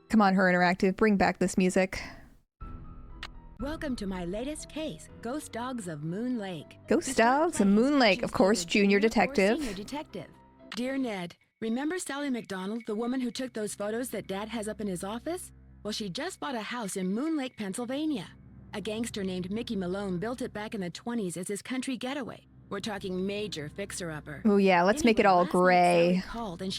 Come on, Her Interactive, bring back this music. Welcome to my latest case, Ghost Dogs of Moon Lake. Ghost Dogs of Moon Lake, of course, Junior Detective. Senior Detective. Dear Ned, remember Sally McDonald, the woman who took those photos that Dad has up in his office? Well, she just bought a house in Moon Lake, Pennsylvania. A gangster named Mickey Malone built it back in the 20s as his country getaway. We're talking major fixer-upper. Oh yeah, let's make it all gray.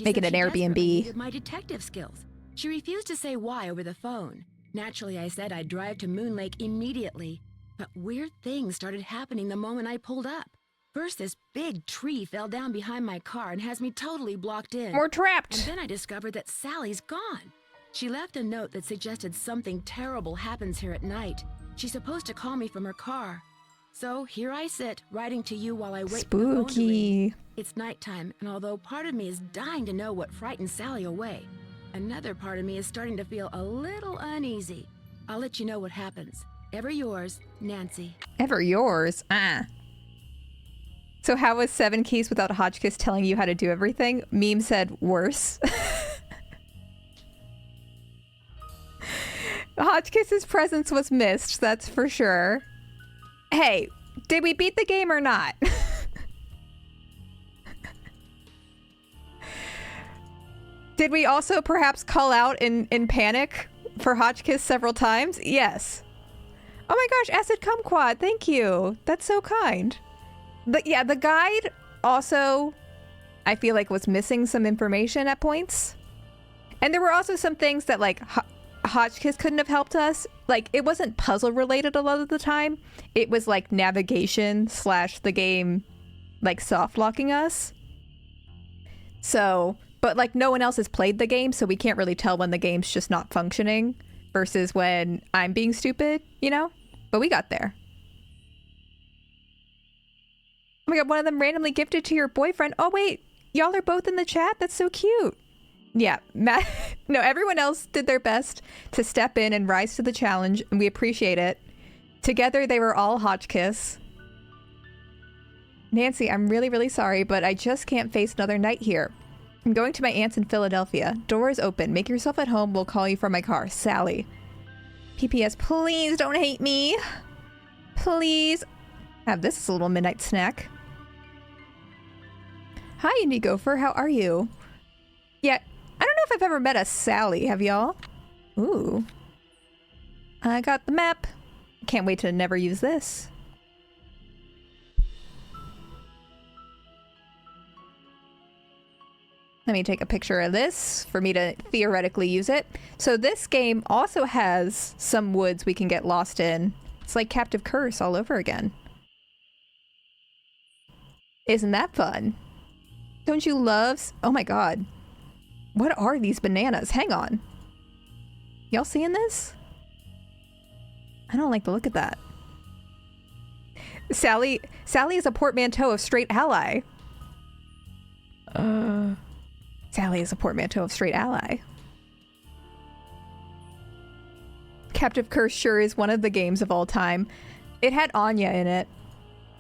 Make it an Airbnb. Needed my detective skills. She refused to say why over the phone. Naturally, I said I'd drive to Moon Lake immediately. But weird things started happening the moment I pulled up. First, this big tree fell down behind my car and has me totally blocked in. We're trapped. And then I discovered that Sally's gone. She left a note that suggested something terrible happens here at night. She's supposed to call me from her car. So here I sit, writing to you while I wait for the phone to ring. It's nighttime, and although part of me is dying to know what frightened Sally away, another part of me is starting to feel a little uneasy. I'll let you know what happens. Ever yours, Nancy. Ever yours? So how was 7 Keys without Hotchkiss telling you how to do everything? Meme said, worse. Hotchkiss's presence was missed, that's for sure. Hey, did we beat the game or not? Did we also perhaps call out in panic for Hotchkiss several times? Yes. Oh my gosh, Acid Kumquat, thank you. That's so kind. But yeah, the guide also, I feel like, was missing some information at points. And there were also some things that, like, Hotchkiss couldn't have helped us. Like, it wasn't puzzle related a lot of the time. It was like navigation / the game, like, soft locking us. So, but like no one else has played the game, so we can't really tell when the game's just not functioning versus when I'm being stupid, you know? But we got there. Oh my god, one of them randomly gifted to your boyfriend. Oh wait, y'all are both in the chat? That's so cute. Yeah, Matt. No, everyone else did their best to step in and rise to the challenge, and we appreciate it. Together, they were all Hotchkiss. Nancy, I'm really, really sorry, but I just can't face another night here. I'm going to my aunt's in Philadelphia. Door is open. Make yourself at home. We'll call you from my car. Sally. PPS, please don't hate me. Please. Have this as a little midnight snack. Hi, Indie Gopher. How are you? Yeah, I don't know if I've ever met a Sally. Have y'all? Ooh. I got the map. Can't wait to never use this. Let me take a picture of this for me to theoretically use it. So this game also has some woods we can get lost in. It's like Captive Curse all over again. Isn't that fun? Don't you love... Oh my god. What are these bananas? Hang on. Y'all seeing this? I don't like the look of that. Sally is a portmanteau of straight ally. Sally is a portmanteau of straight ally. Captive Curse sure is one of the games of all time. It had Anya in it.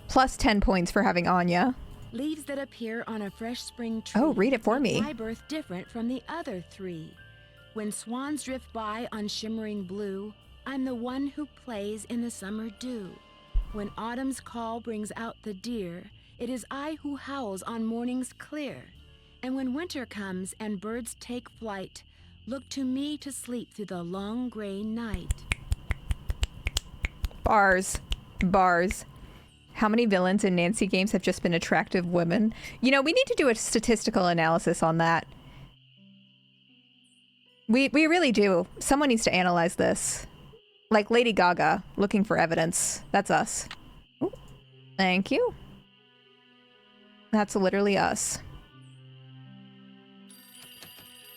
Plus 10 points for having Anya. Leaves that appear on a fresh spring tree. Oh, read it for me. My birth different from the other 3. When swans drift by on shimmering blue, I'm the one who plays in the summer dew. When autumn's call brings out the deer, it is I who howls on mornings clear. And when winter comes and birds take flight, look to me to sleep through the long gray night. Bars. Bars. How many villains in Nancy games have just been attractive women? You know, we need to do a statistical analysis on that. We really do. Someone needs to analyze this. Like Lady Gaga, looking for evidence. That's us. Ooh, thank you. That's literally us.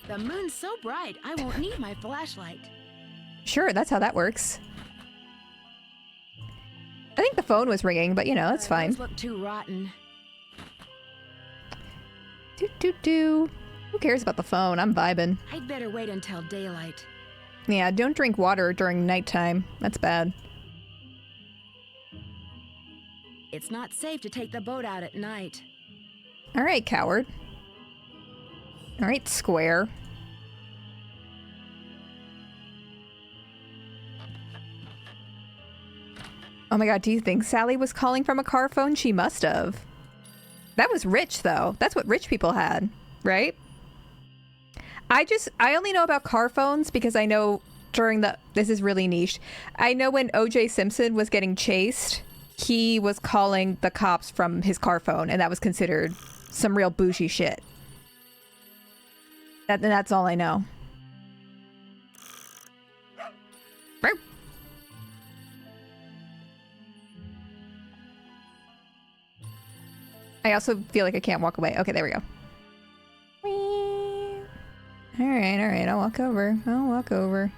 The moon's so bright, I won't need my flashlight. Sure, that's how that works. I think the phone was ringing, but you know, that's fine. Those look too rotten. Do. Who cares about the phone? I'm vibing. I'd better wait until daylight. Yeah, don't drink water during nighttime. That's bad. It's not safe to take the boat out at night. All right, coward. All right, square. Oh my god, do you think Sally was calling from a car phone? She must have. That was rich, though. That's what rich people had, right? I only know about car phones because I know this is really niche. I know when O.J. Simpson was getting chased, he was calling the cops from his car phone, and that was considered some real bougie shit. That's all I know. I also feel like I can't walk away. Okay, there we go. All right. I'll walk over.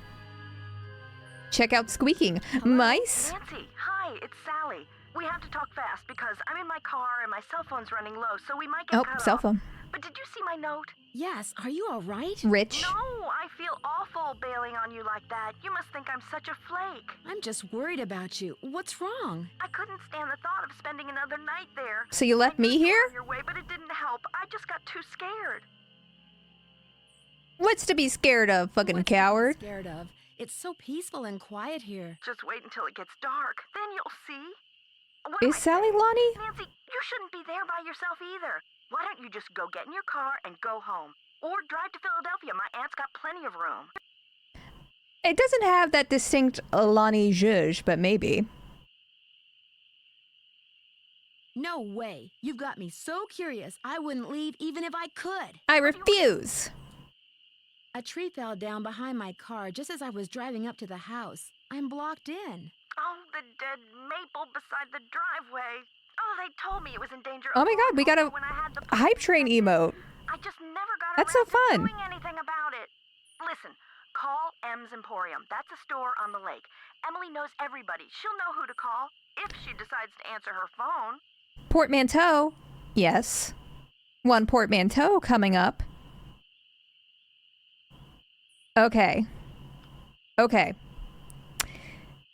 Check out squeaking. Hello? Mice. Nancy, hi, it's Sally. We have to talk fast because I'm in my car and my cell phone's running low, so we might get cut cell off. phone. But did you see my note? Yes, are you all right? Rich. No, I feel awful bailing on you like that. You must think I'm such a flake. I'm just worried about you. What's wrong? I couldn't stand the thought of spending another night there. So you left me here? On your way, but it didn't help. I just got too scared. What's to be scared of, fucking What's to be coward? Scared of? It's so peaceful and quiet here. Just wait until it gets dark. Then you'll see. What Is am I Sally saying? Lonnie? Nancy, you shouldn't be there by yourself either. Why don't you just go get in your car and go home? Or drive to Philadelphia. My aunt's got plenty of room. It doesn't have that distinct Lonnie zhuzh, but maybe. No way. You've got me so curious, I wouldn't leave even if I could. I refuse. A tree fell down behind my car just as I was driving up to the house. I'm blocked in. Oh, the dead maple beside the driveway. Oh, they told me it was in danger. Oh my god, we got a when I had the hype train emote. I just never got That's so around to fun. doing anything about it. Listen, call M's Emporium. That's a store on the lake. Emily knows everybody. She'll know who to call if she decides to answer her phone. Portmanteau. Yes. One portmanteau coming up. Okay.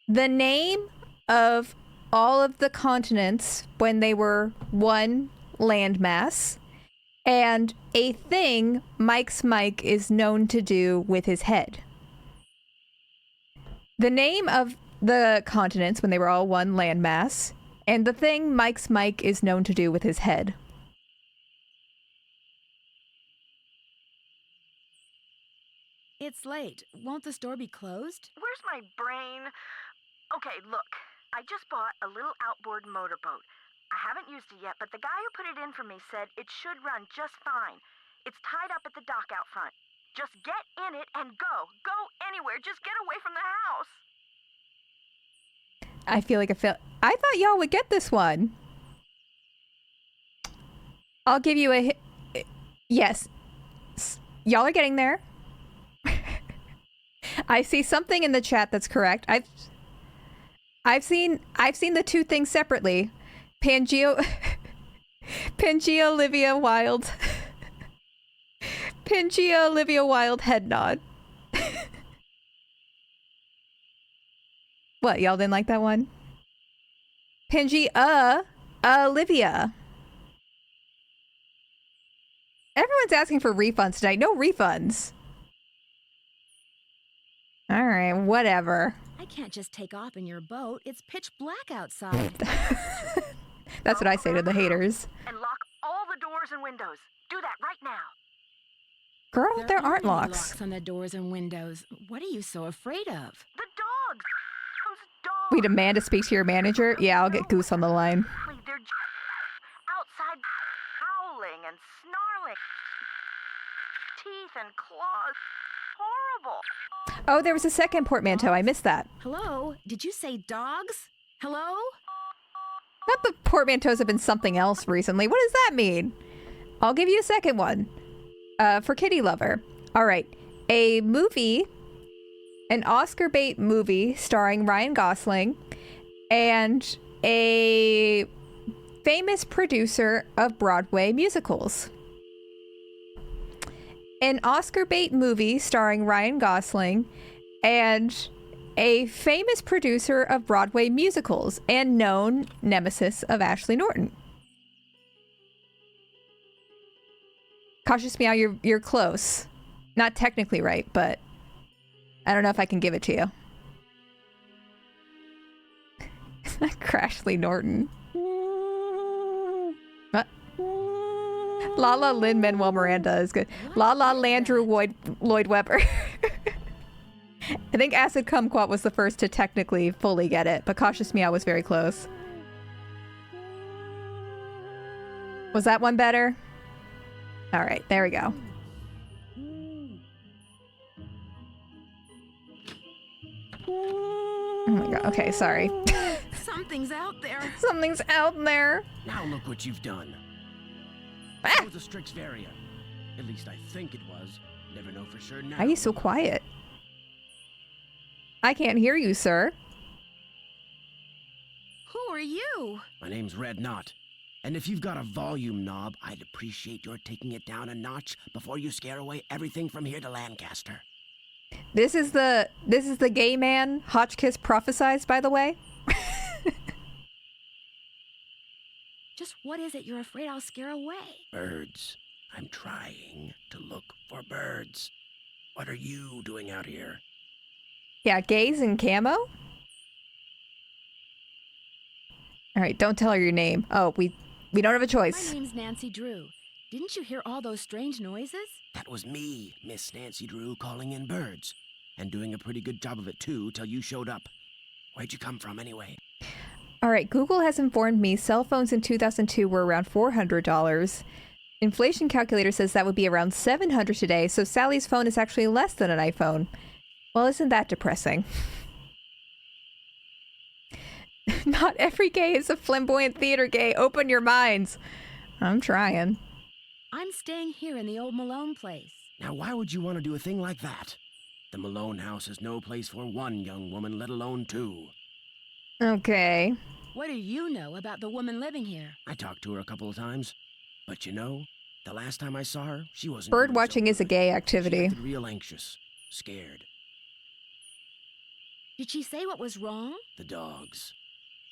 The name of all of the continents when they were one landmass, and a thing Mike's Mike is known to do with his head. The name of the continents when they were all one landmass, and the thing Mike's Mike is known to do with his head. It's late. Won't the store be closed? Where's my brain? Okay, look. I just bought a little outboard motorboat. I haven't used it yet, but the guy who put it in for me said it should run just fine. It's tied up at the dock out front. Just get in it and go. Go anywhere. Just get away from the house. I thought y'all would get this one. I'll give you a yes. Y'all are getting there. I see something in the chat that's correct. I've seen the two things separately. Pangea Olivia Wilde. Pangea Olivia Wilde head nod. What, y'all didn't like that one? Pangea Olivia. Everyone's asking for refunds tonight. No refunds. All right, whatever. I can't just take off in your boat. It's pitch black outside. That's what I say to the haters. And lock all the doors and windows. Do that right now. Girl, there aren't any locks. on the doors and windows. What are you so afraid of? The dogs. Those dogs. We demand to speak to your manager? Yeah, I'll get Goose on the line. They're outside howling and snarling. Teeth and claws. Horrible. Oh, there was a second portmanteau. I missed that. Hello? Did you say dogs? Hello? Not the portmanteaus have been something else recently. What does that mean? I'll give you a second one. For Kitty Lover. All right. A movie, an Oscar bait movie starring Ryan Gosling and a famous producer of Broadway musicals. An Oscar bait movie starring Ryan Gosling and a famous producer of Broadway musicals and known nemesis of Ashley Norton. Cautious Meow, you're close. Not technically right, but I don't know if I can give it to you. Crashly Norton. What? La La Lin-Manuel Miranda is good. La La Landrew Lloyd Webber. I think Acid Kumquat was the first to technically fully get it, but Cautious Meow was very close. Was that one better? All right, there we go. Oh my god, okay, sorry. Something's out there. Something's out there. Now look what you've done. Ah! It was a Strixvaria. At least I think it was. Never know for sure now. Why are you so quiet? I can't hear you, sir. Who are you? My name's Red Knot. And if you've got a volume knob, I'd appreciate your taking it down a notch before you scare away everything from here to Lancaster. This is the gay man Hotchkiss prophesized, by the way. Just what is it you're afraid I'll scare away? Birds. I'm trying to look for birds. What are you doing out here? Yeah, gays in camo? Alright, don't tell her your name. Oh, we don't have a choice. My name's Nancy Drew. Didn't you hear all those strange noises? That was me, Miss Nancy Drew, calling in birds. And doing a pretty good job of it, too, till you showed up. Where'd you come from, anyway? Alright, Google has informed me cell phones in 2002 were around $400. Inflation calculator says that would be around $700 today, so Sally's phone is actually less than an iPhone. Well, isn't that depressing? Not every gay is a flamboyant theater gay. Open your minds. I'm trying. I'm staying here in the old Malone place. Now, why would you want to do a thing like that? The Malone house is no place for one young woman, let alone two. Okay. What do you know about the woman living here? I talked to her a couple of times. But you know, the last time I saw her, she wasn't... Bird doing watching so is a good. gay She activity. acted real anxious, scared. Did she say what was wrong? The dogs.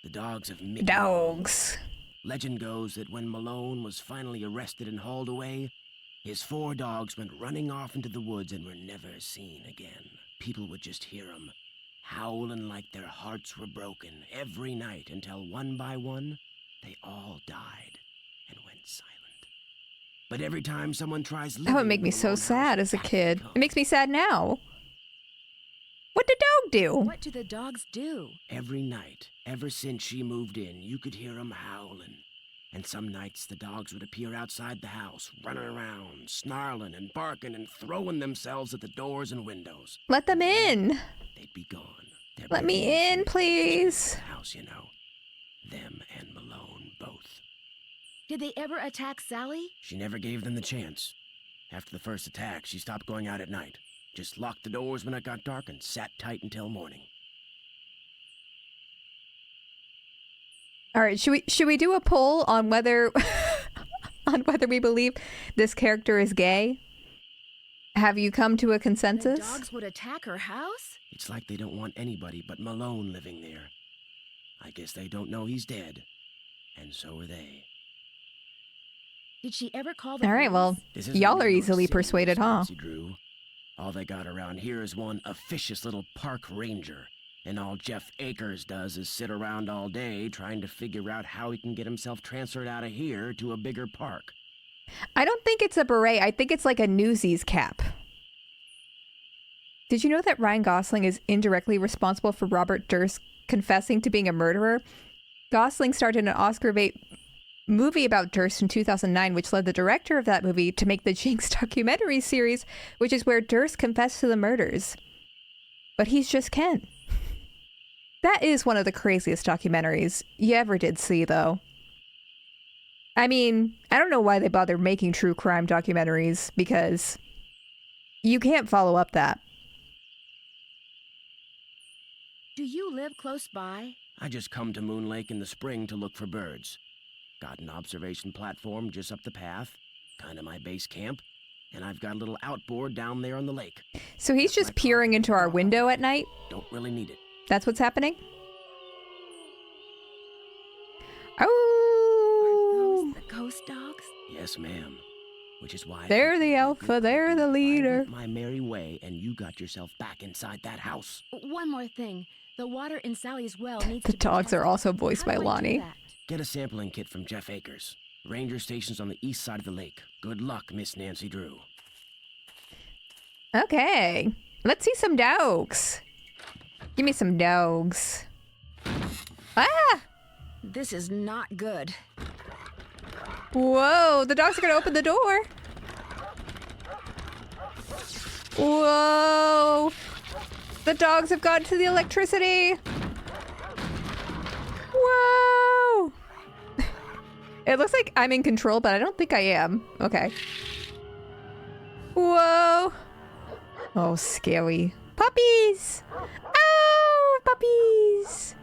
The dogs of Mickey. Dogs. Legend goes that when Malone was finally arrested and hauled away, his 4 dogs went running off into the woods and were never seen again. People would just hear them, howling like their hearts were broken every night until one by one, they all died and went silent. But every time someone tries living That would make me in the so Malone sad house, as a back they kid. come. It makes me sad now. What did dog do? What do the dogs do? Every night, ever since she moved in, you could hear 'em howling. And some nights the dogs would appear outside the house, running around, snarling and barking and throwing themselves at the doors and windows. Let them in. They'd be gone. They're Let me buried in, please. the house, you know. Them and Malone both. Did they ever attack Sally? She never gave them the chance. After the first attack, she stopped going out at night. Just locked the doors when it got dark and sat tight until morning. All right, should we do a poll on whether on whether we believe this character is gay? Have you come to a The consensus? dogs would attack her house? It's like they don't want anybody but Malone living there. I guess they don't know he's dead. And so are they. Did she ever call the All right, well, police? This isn't y'all New are York easily City, persuaded, Miss huh? Nancy Drew. All they got around here is one officious little park ranger. And all Jeff Akers does is sit around all day trying to figure out how he can get himself transferred out of here to a bigger park. I don't think it's a beret. I think it's like a Newsies cap. Did you know that Ryan Gosling is indirectly responsible for Robert Durst confessing to being a murderer? Gosling starred in an Oscar bait movie about Durst in 2009, which led the director of that movie to make the Jinx documentary series, which is where Durst confessed to the murders. But he's just Ken. That is one of the craziest documentaries you ever did see, though. I mean, I don't know why they bother making true crime documentaries, because you can't follow up that. Do you live close by? I just come to Moon Lake in the spring to look for birds. Got an observation platform just up the path, kind of my base camp, and I've got a little outboard down there on the lake. So he's just peering into our window at night? Don't really need it. That's what's happening? Are Oh! those the ghost dogs? Yes, ma'am. which is why They're the alpha, they're the leader. I went my merry way, and you got yourself back inside that house. One more thing. The water in Sally's well needs The to be dogs are tested. also voiced How by do I do Lonnie. that? Get a sampling kit from Jeff Akers. Ranger station's on the east side of the lake. Good luck, Miss Nancy Drew. Okay. Let's see some dogs. Give me some dogs. Ah! This is not good. Whoa, the dogs are gonna open the door. Whoa! The dogs have gotten to the electricity. Whoa! It looks like I'm in control, but I don't think I am. Okay. Whoa! Oh, scary. Puppies! Oh, puppies!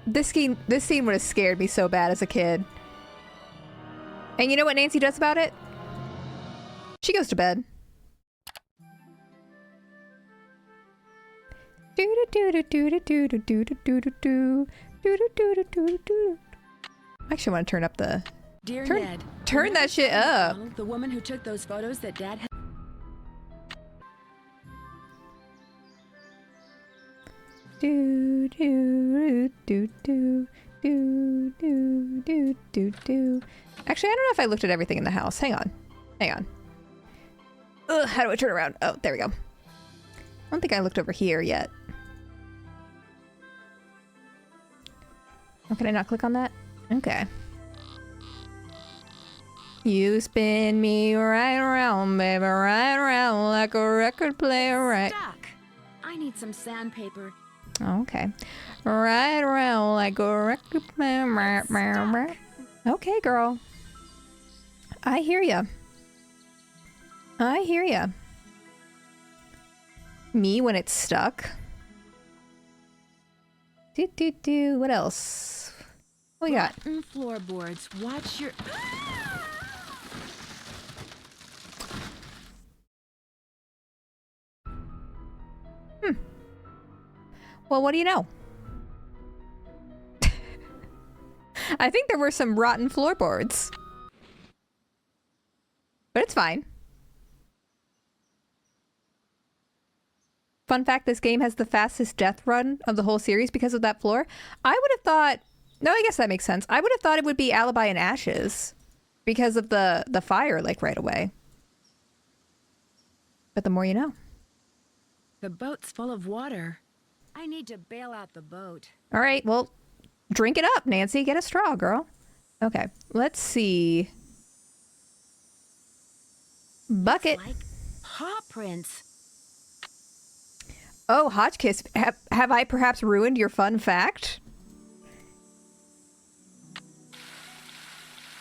This scene would have scared me so bad as a kid. And you know what Nancy does about it? She goes to bed. I actually want to turn up the... Dear Turn- Ned, turn that shit up. The woman who took those photos that Dad had. Do do do do do do do do do. Actually, I don't know if I looked at everything in the house. Hang on. Hang on. Ugh, how do I turn around? Oh, there we go. I don't think I looked over here yet. Oh, can I not click on that? Okay. You spin me right around, baby, right around like a record player, right? Stuck. I need some sandpaper. Oh, okay. Right around like a record player, right, right, right. Okay, girl. I hear ya. I hear ya. Me when it's stuck. Do do do. What else? What we got? Rotten floorboards. Watch your. Well, what do you know? I think there were some rotten floorboards. But it's fine. Fun fact, this game has the fastest death run of the whole series because of that floor. I would have thought... No, I guess that makes sense. I would have thought it would be Alibi and Ashes because of the fire, like, right away. But the more you know. The boat's full of water. I need to bail out the boat. All right, well, drink it up, Nancy. Get a straw, girl. Okay, let's see. Bucket. Like paw prints. Oh, Hotchkiss, have I perhaps ruined your fun fact?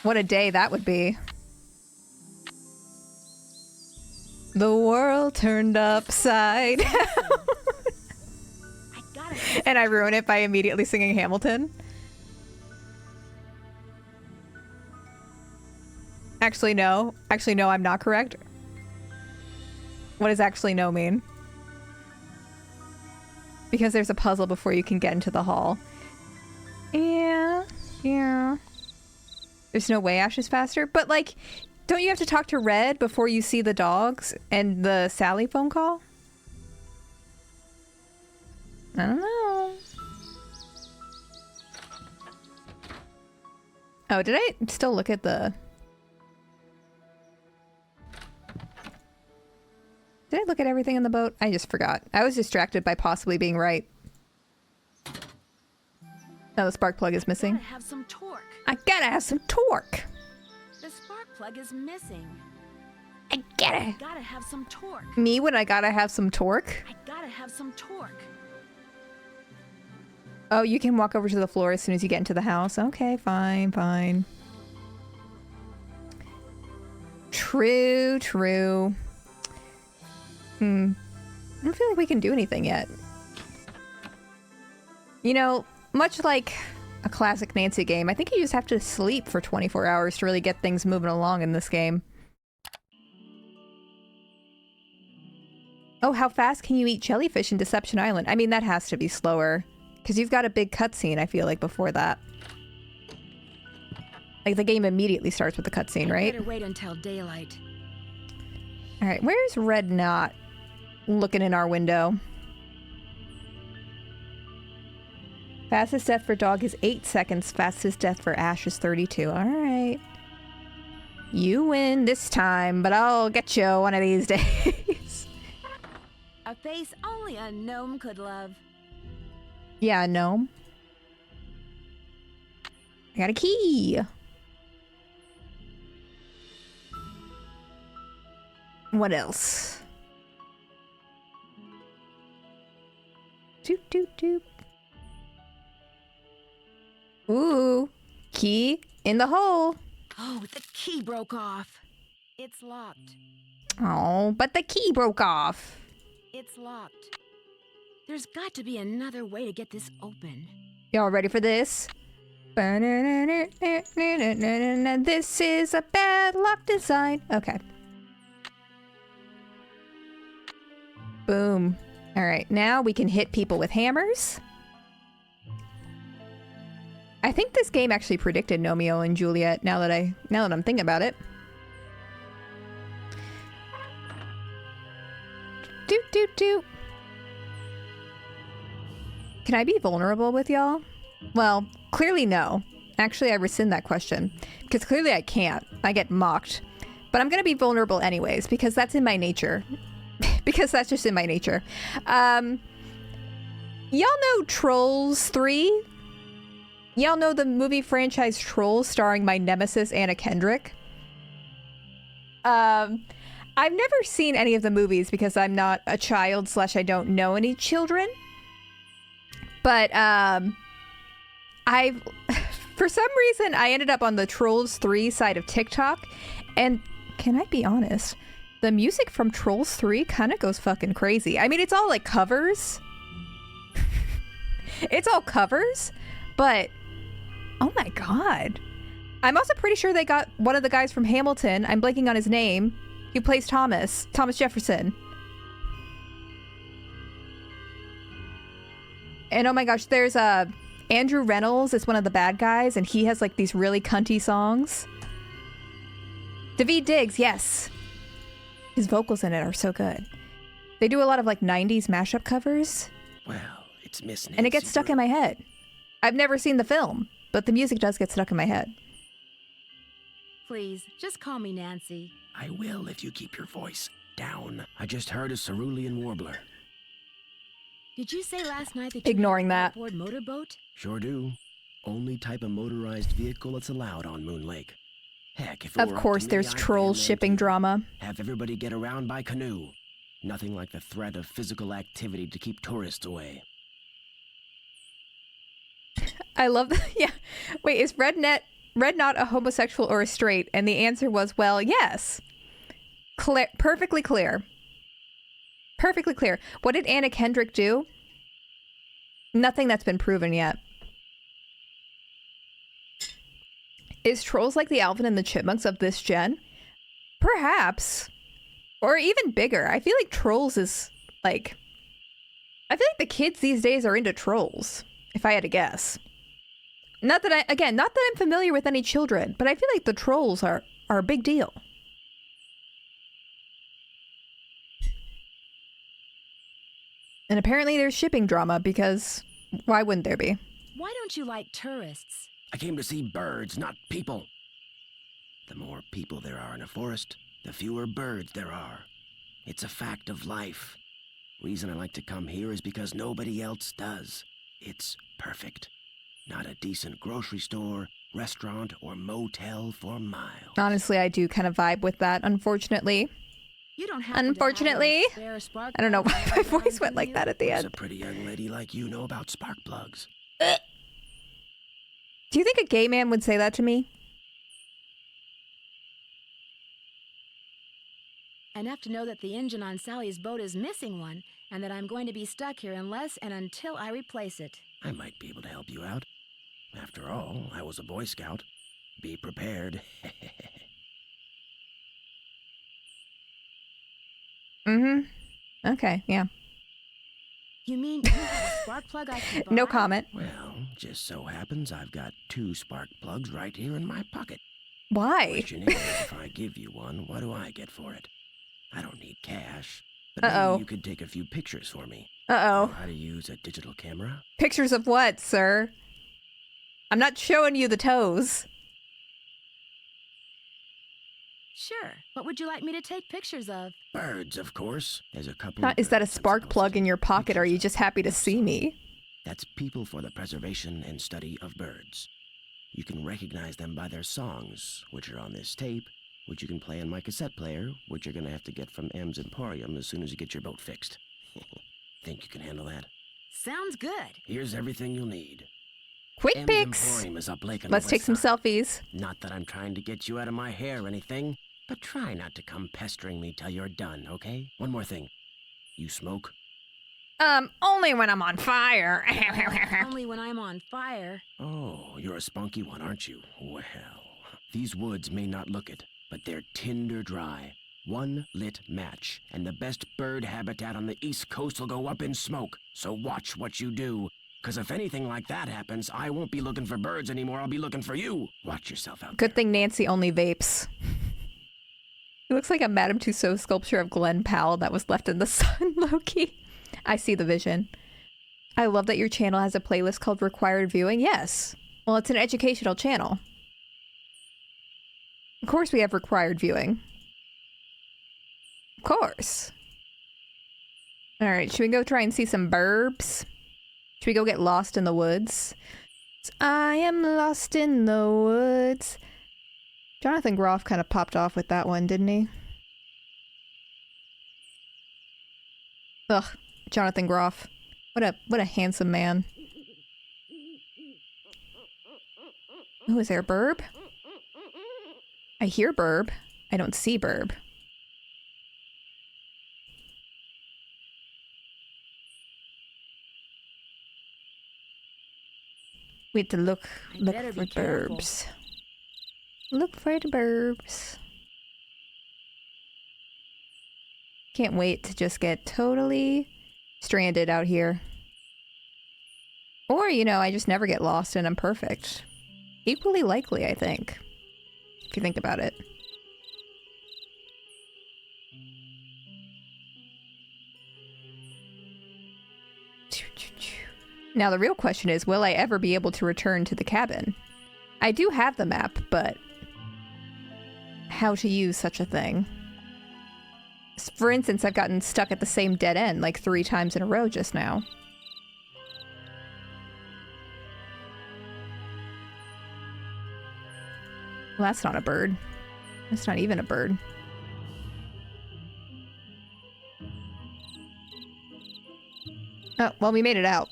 What a day that would be. The world turned upside down. And I ruin it by immediately singing Hamilton. Actually, no. Actually, no, I'm not correct. What does actually no mean? Because there's a puzzle before you can get into the hall. Yeah. There's no way Ash is faster. But, like, don't you have to talk to Red before you see the dogs and the Sally phone call? I don't know. Oh, did I still look at the... Did I look at everything in the boat? I just forgot. I was distracted by possibly being right. Now the spark plug is missing. Gotta have some torque. I gotta have some torque. The spark plug is missing. I gotta... Gotta have some torque. Me when I gotta have some torque? I gotta have some torque. Oh, you can walk over to the floor as soon as you get into the house. Okay, fine, fine. True. I don't feel like we can do anything yet. You know, much like a classic Nancy game, I think you just have to sleep for 24 hours to really get things moving along in this game. Oh, how fast can you eat jellyfish in Deception Island? I mean, that has to be slower. Because you've got a big cutscene, I feel like, before that. Like, the game immediately starts with the cutscene, right? Better wait until daylight. All right, where's Red Knot looking in our window? Fastest death for dog is 8 seconds. Fastest death for Ash is 32. All right. You win this time, but I'll get you one of these days. A face only a gnome could love. Yeah, gnome. I got a key. What else? Doop, doop, doop. Ooh, key in the hole. Oh, the key broke off. It's locked. Oh, but the key broke off. It's locked. There's got to be another way to get this open. Y'all ready for this? This is a bad lock design. Okay. Boom. All right, now we can hit people with hammers. I think this game actually predicted Romeo and Juliet now that I'm thinking about it. Doot doot doot. Can I be vulnerable with y'all? Well, clearly no. Actually, I rescind that question because clearly I can't. I get mocked. But I'm going to be vulnerable anyways because that's in my nature. Because that's just in my nature. Y'all know Trolls 3? Y'all know the movie franchise Trolls starring my nemesis Anna Kendrick? I've never seen any of the movies because I'm not a child / I don't know any children. But I've for some reason I ended up on the Trolls 3 side of TikTok, and can I be honest? The music from Trolls 3 kind of goes fucking crazy. I mean, it's all like covers. It's all covers, but oh my god. I'm also pretty sure they got one of the guys from Hamilton. I'm blanking on his name. He plays Thomas Jefferson. And oh my gosh, there's Andrew Reynolds is one of the bad guys, and he has like these really cunty songs. Daveed Diggs, yes. His vocals in it are so good. They do a lot of like 90s mashup covers. Well, it's Miss Nancy. And it gets stuck in my head. I've never seen the film, but the music does get stuck in my head. Please, just call me Nancy. I will if you keep your voice down. I just heard a cerulean warbler. Did you say last night that you Ignoring had that. an outboard motorboat? Sure do. Only type of motorized vehicle that's allowed on Moon Lake. Heck, if it Of were up course, to me, there's I'd Trolls ban them shipping too. drama. Have everybody get around by canoe. Nothing like the threat of physical activity to keep tourists away. I love that. Yeah. Wait, is Red Knot a homosexual or a straight? And the answer was, well, yes. Perfectly clear. Perfectly clear. What did Anna Kendrick do? Nothing that's been proven yet. Is Trolls like the Alvin and the Chipmunks of this gen? Perhaps. Or even bigger. I feel like Trolls is like... I feel like the kids these days are into Trolls, if I had to guess. Not that I'm familiar with any children, but I feel like the Trolls are a big deal. And apparently there's shipping drama because why wouldn't there be? Why don't you like tourists? I came to see birds, not people. The more people there are in a forest, the fewer birds there are. It's a fact of life. Reason I like to come here is because nobody else does. It's perfect. Not a decent grocery store, restaurant, or motel for miles. Honestly, I do kind of vibe with that, unfortunately. You don't have Unfortunately. I don't know why my voice went like that at the What's a end. pretty young lady like you know about spark plugs? Do you think a gay man would say that to me? Enough to know that the engine on Sally's boat is missing one, and that I'm going to be stuck here unless and until I replace it. I might be able to help you out. After all, I was a Boy Scout. Be prepared. Mm-hmm. Okay, yeah. You mean you have a spark plug I can buy? No comment. Well, just so happens I've got 2 spark plugs right here in my pocket. Why? Question is, if I give you one, what do I get for it? I don't need cash, but Uh-oh. maybe you could take a few pictures for me. Uh-oh. Know how to use a digital camera? Pictures of what, sir? I'm not showing you the toes. Sure. What would you like me to take pictures of? Birds, of course. There's a couple. Not, is that a spark plug in your pocket, or are you just happy to see me? That's people for the preservation and study of birds. You can recognize them by their songs, which are on this tape, which you can play on my cassette player, which you're gonna have to get from M's Emporium as soon as you get your boat fixed. Think you can handle that? Sounds good. Here's everything you'll need. Quick M's pics. Emporium is up lake on the Let's west take some side. selfies. Not that I'm trying to get you out of my hair or anything, but try not to come pestering me till you're done, okay? One more thing. You smoke? Only when I'm on fire. Only when I'm on fire. Oh, you're a spunky one, aren't you? Well, these woods may not look it, but they're tinder dry. One lit match, and the best bird habitat on the East Coast will go up in smoke. So watch what you do. Because if anything like that happens, I won't be looking for birds anymore. I'll be looking for you. Watch yourself out Good there. thing Nancy only vapes. He looks like a Madame Tussauds sculpture of Glenn Powell that was left in the sun, Loki. I see the vision. I love that your channel has a playlist called Required Viewing. Yes. Well, it's an educational channel. Of course we have required viewing. Of course. All right, should we go try and see some burbs? Should we go get lost in the woods? I am lost in the woods. Jonathan Groff kind of popped off with that one, didn't he? Ugh, Jonathan Groff. What a handsome man. Oh, is there a burb? I hear burb. I don't see burb. We have to look better for be careful. burbs. Look for the burbs. Can't wait to just get totally stranded out here. Or, you know, I just never get lost and I'm perfect. Equally likely, I think. If you think about it. Now the real question is, will I ever be able to return to the cabin? I do have the map, but how to use such a thing? For instance, I've gotten stuck at the same dead end like 3 times in a row just now. Well, that's not a bird. That's not even a bird. Oh, well, we made it out.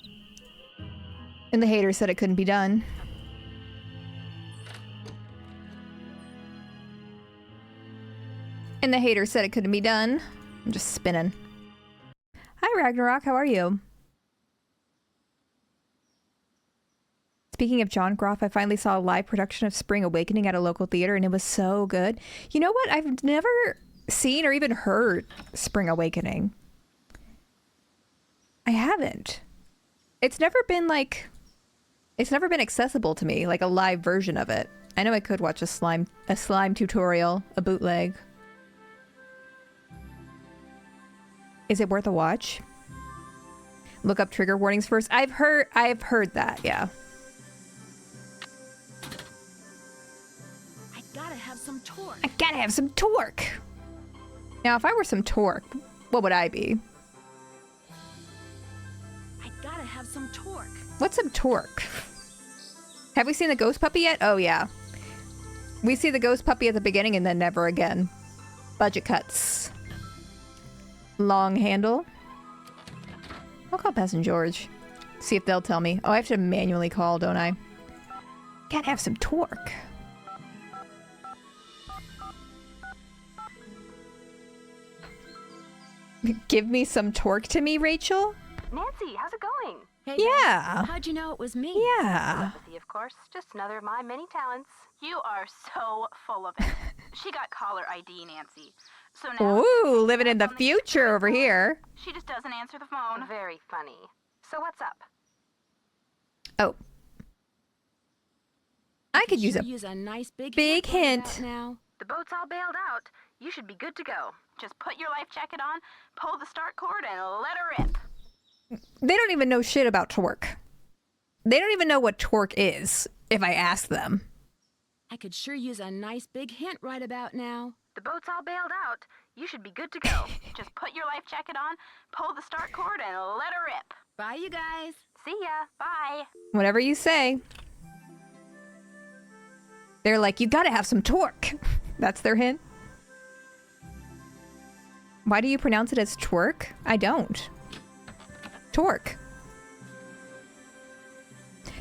And the hater said it couldn't be done. And the hater said it couldn't be done. I'm just spinning. Hi, Ragnarok. How are you? Speaking of John Groff, I finally saw a live production of Spring Awakening at a local theater, and it was so good. You know what? I've never seen or even heard Spring Awakening. I haven't. It's never been like... It's never been accessible to me, like a live version of it. I know I could watch a slime tutorial, a bootleg. Is it worth a watch? Look up trigger warnings first. I've heard that, yeah. I gotta have some torque. I gotta have some torque. Now, if I were some torque, what would I be? I gotta have some torque. What's some torque? Have we seen the ghost puppy yet? Oh, yeah. We see the ghost puppy at the beginning and then never again. Budget cuts. Long handle. I'll call Pez and George. See if they'll tell me. Oh, I have to manually call, don't I? Gotta have some torque. Give me some torque to me, Rachel? Nancy, how's it going? Hey, Yeah. Beth, how'd you know it was me? Yeah. Telepathy, of course. Just another of my many talents. You are so full of it. She got caller ID, Nancy. So now... Ooh, living in the future over here. She just doesn't answer the phone. Very funny. So what's up? Oh. I could sure use a nice big big hint. hint. Right now. The boat's all bailed out. You should be good to go. Just put your life jacket on, pull the start cord, and let her rip. They don't even know shit about torque. They don't even know what torque is, if I ask them. I could sure use a nice big hint right about now. The boat's all bailed out. You should be good to go. Just put your life jacket on, pull the start cord, and let her rip. Bye, you guys. See ya. Bye. Whatever you say. They're like, you gotta have some torque. That's their hint. Why do you pronounce it as twerk? I don't. Torque.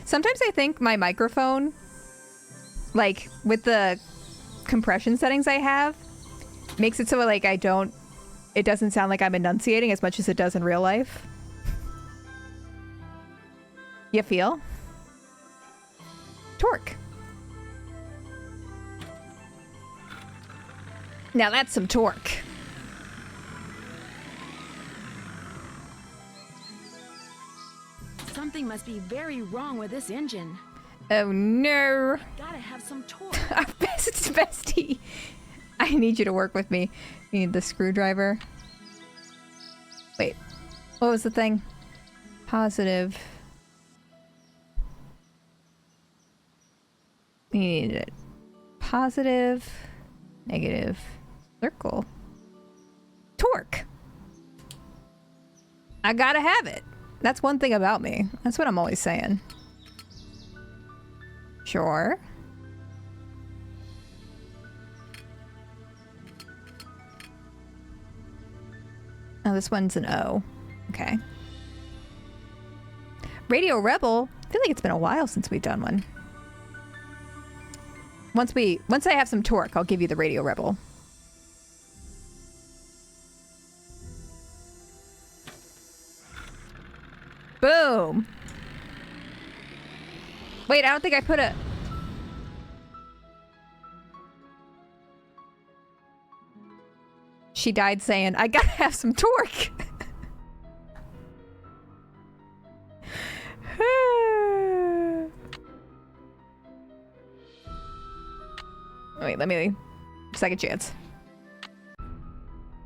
Sometimes I think my microphone, like with the compression settings I have, makes it so like it doesn't sound like I'm enunciating as much as it does in real life. You feel? Torque. Now that's some torque. Something must be very wrong with this engine. Oh no. Gotta have some torque. Our best bestie. I need you to work with me. You need the screwdriver. Wait. What was the thing? Positive. You need it. Positive. Negative. Circle. Torque. I gotta have it. That's one thing about me. That's what I'm always saying. Sure. Oh, this one's an O. Okay. Radio Rebel? I feel like it's been a while since we've done one. Once I have some torque, I'll give you the Radio Rebel. Boom. Wait, I don't think I put a... She died saying, I gotta have some torque. Wait, let me... Second chance.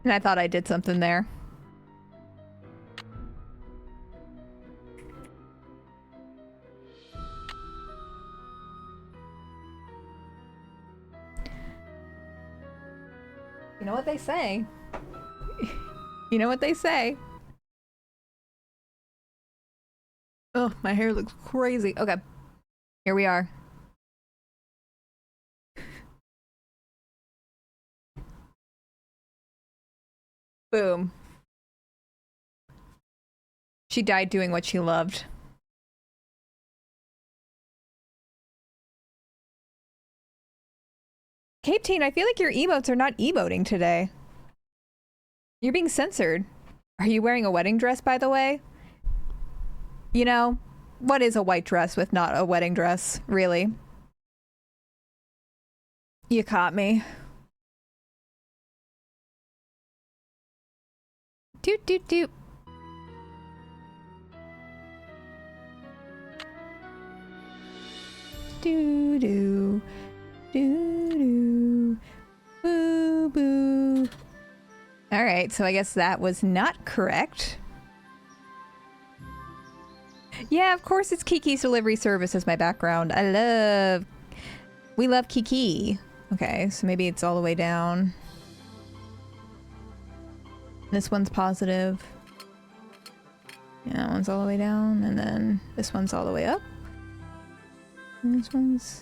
And I thought I did something there. You know what they say. You know what they say. Oh, my hair looks crazy. Okay. Here we are. Boom. She died doing what she loved. Cape Teen, I feel like your emotes are not emoting today. You're being censored. Are you wearing a wedding dress, by the way? You know, what is a white dress with not a wedding dress, really? You caught me. Doot, doot, doot. Doo doo. Doo doo. Boo boo. Alright, so I guess that was not correct. Yeah, of course it's Kiki's Delivery Service as my background. We love Kiki. Okay, so maybe it's all the way down. This one's positive. Yeah, that one's all the way down, and then this one's all the way up. And this one's...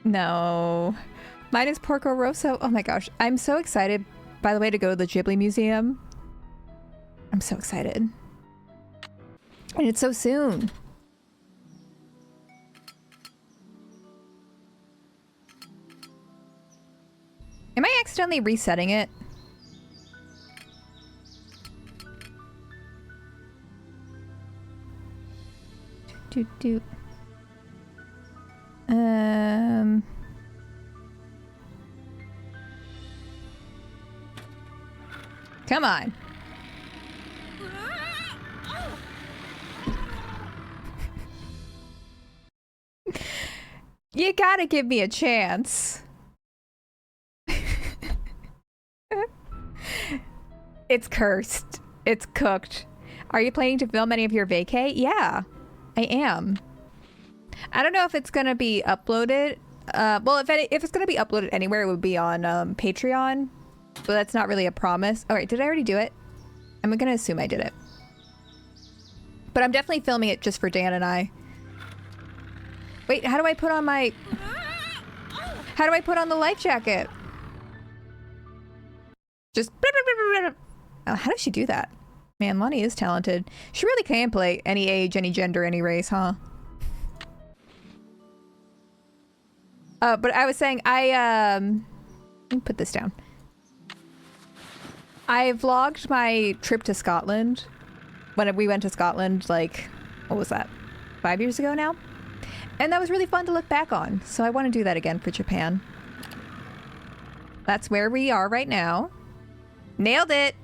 No. Mine is Porco Rosso. Oh my gosh. I'm so excited, by the way, to go to the Ghibli Museum. I'm so excited. And it's so soon. Am I accidentally resetting it? Doot doot. Come on. You gotta give me a chance. It's cursed. It's cooked. Are you planning to film any of your vacay? Yeah, I am. I don't know if it's gonna be uploaded. Well, if it's gonna be uploaded anywhere, it would be on Patreon. But that's not really a promise. All right, did I already do it? I'm gonna assume I did it. But I'm definitely filming it just for Dan and I. Wait, how do I put on my... How do I put on the life jacket? Just... Oh, how does she do that? Man, Lonnie is talented. She really can play any age, any gender, any race, huh? But I was saying, let me put this down. I vlogged my trip to Scotland. When we went to Scotland, like, what was that? 5 years ago now? And that was really fun to look back on. So I want to do that again for Japan. That's where we are right now. Nailed it!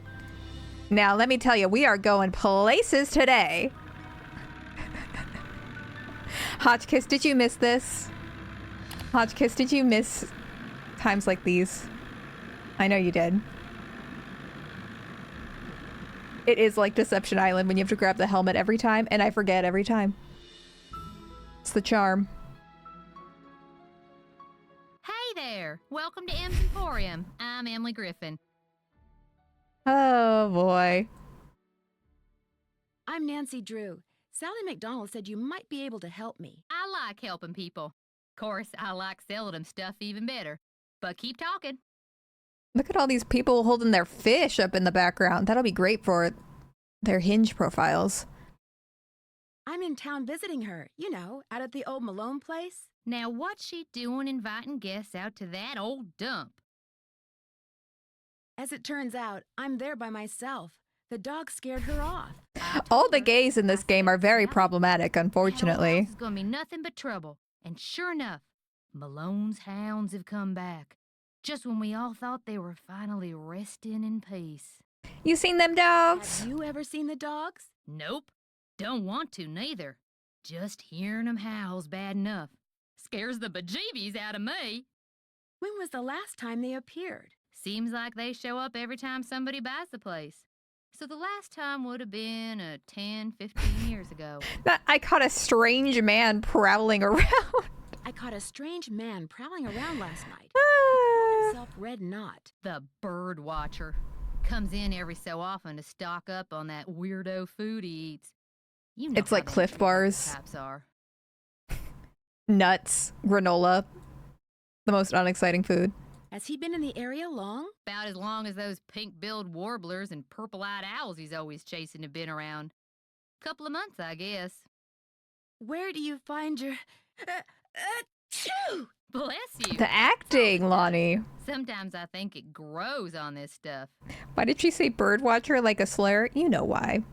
Now, let me tell you, we are going places today. Hotchkiss, did you miss this? Hotchkiss, did you miss times like these? I know you did. It is like Deception Island when you have to grab the helmet every time, and I forget every time. It's the charm. Hey there! Welcome to M's Emporium. I'm Emily Griffin. Oh, boy. I'm Nancy Drew. Sally McDonald said you might be able to help me. I like helping people. Of course, I like selling them stuff even better. But keep talking. Look at all these people holding their fish up in the background. That'll be great for their Hinge profiles. I'm in town visiting her, you know, out at the old Malone place. Now, what's she doing inviting guests out to that old dump? As it turns out, I'm there by myself. The dog scared her off. All the gays in this game are very problematic, unfortunately. This is gonna be nothing but trouble. And sure enough, Malone's hounds have come back. Just when we all thought they were finally resting in peace. You seen them dogs? Have you ever seen the dogs? Nope. Don't want to, neither. Just hearing them howls bad enough. Scares the bejeebies out of me. When was the last time they appeared? Seems like they show up every time somebody buys the place. So the last time would have been 10, 15 years ago. I caught a strange man prowling around. I caught a strange man prowling around last night. He called himself Red Knot. The bird watcher. Comes in every so often to stock up on that weirdo food he eats. You know It's like how them Cliff Bars. types are. Nuts, granola, the most unexciting food. Has he been in the area long? About as long as those pink-billed warblers and purple-eyed owls he's always chasing have been around. Couple of months, I guess. Where do you find your... Achoo! Bless you. The acting, Lonnie. Sometimes I think it grows on this stuff. Why did she say birdwatcher like a slur? You know why.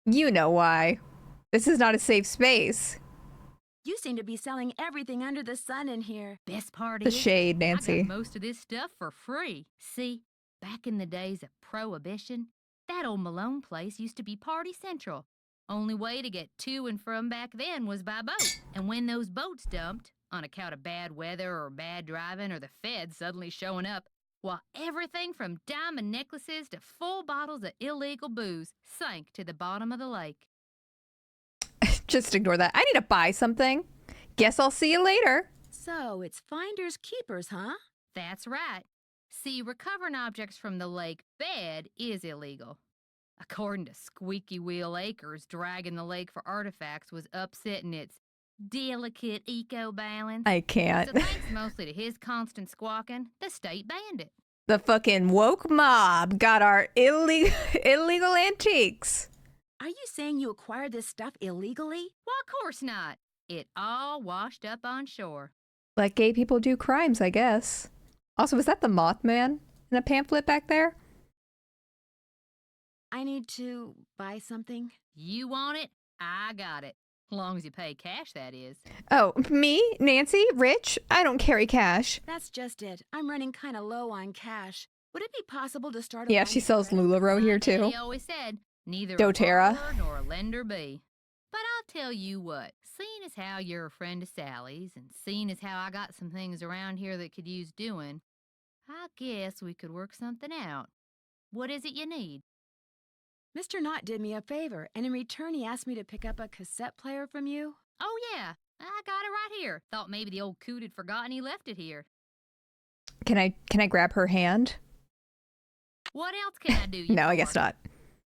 You know why. This is not a safe space. You seem to be selling everything under the sun in here. Best part The is, shade, I Nancy. got most of this stuff for free. See, back in the days of Prohibition, that old Malone place used to be party central. Only way to get to and from back then was by boat. And when those boats dumped, on account of bad weather or bad driving or the feds suddenly showing up, well, everything from diamond necklaces to full bottles of illegal booze sank to the bottom of the lake. Just ignore that. I need to buy something. Guess I'll see you later. So, it's finders keepers, huh? That's right. See, recovering objects from the lake bed is illegal. According to Squeaky Wheel Acres, dragging the lake for artifacts was upsetting its delicate eco-balance. I can't. So thanks mostly to his constant squawking, the state banned it. The fucking woke mob got our illegal antiques. Are you saying you acquired this stuff illegally? Well, of course not. It all washed up on shore. Like gay people do crimes, I guess. Also, was that the Mothman in a pamphlet back there? I need to buy something. You want it? I got it. As long as you pay cash, that is. Oh, me? Nancy? Rich? I don't carry cash. That's just it. I'm running kind of low on cash. Would it be possible to start a Yeah, line she of sells credit? LuLaRoe here My too. daddy always said, neither doTERRA. a borrower nor a lender be. But I'll tell you what, seeing as how you're a friend of Sally's, and seeing as how I got some things around here that could use doing, I guess we could work something out. What is it you need? Mr. Knott did me a favor, and in return he asked me to pick up a cassette player from you. Oh yeah, I got it right here. Thought maybe the old coot had forgotten he left it here. Can I grab her hand? What else can I do you No, I for? guess not.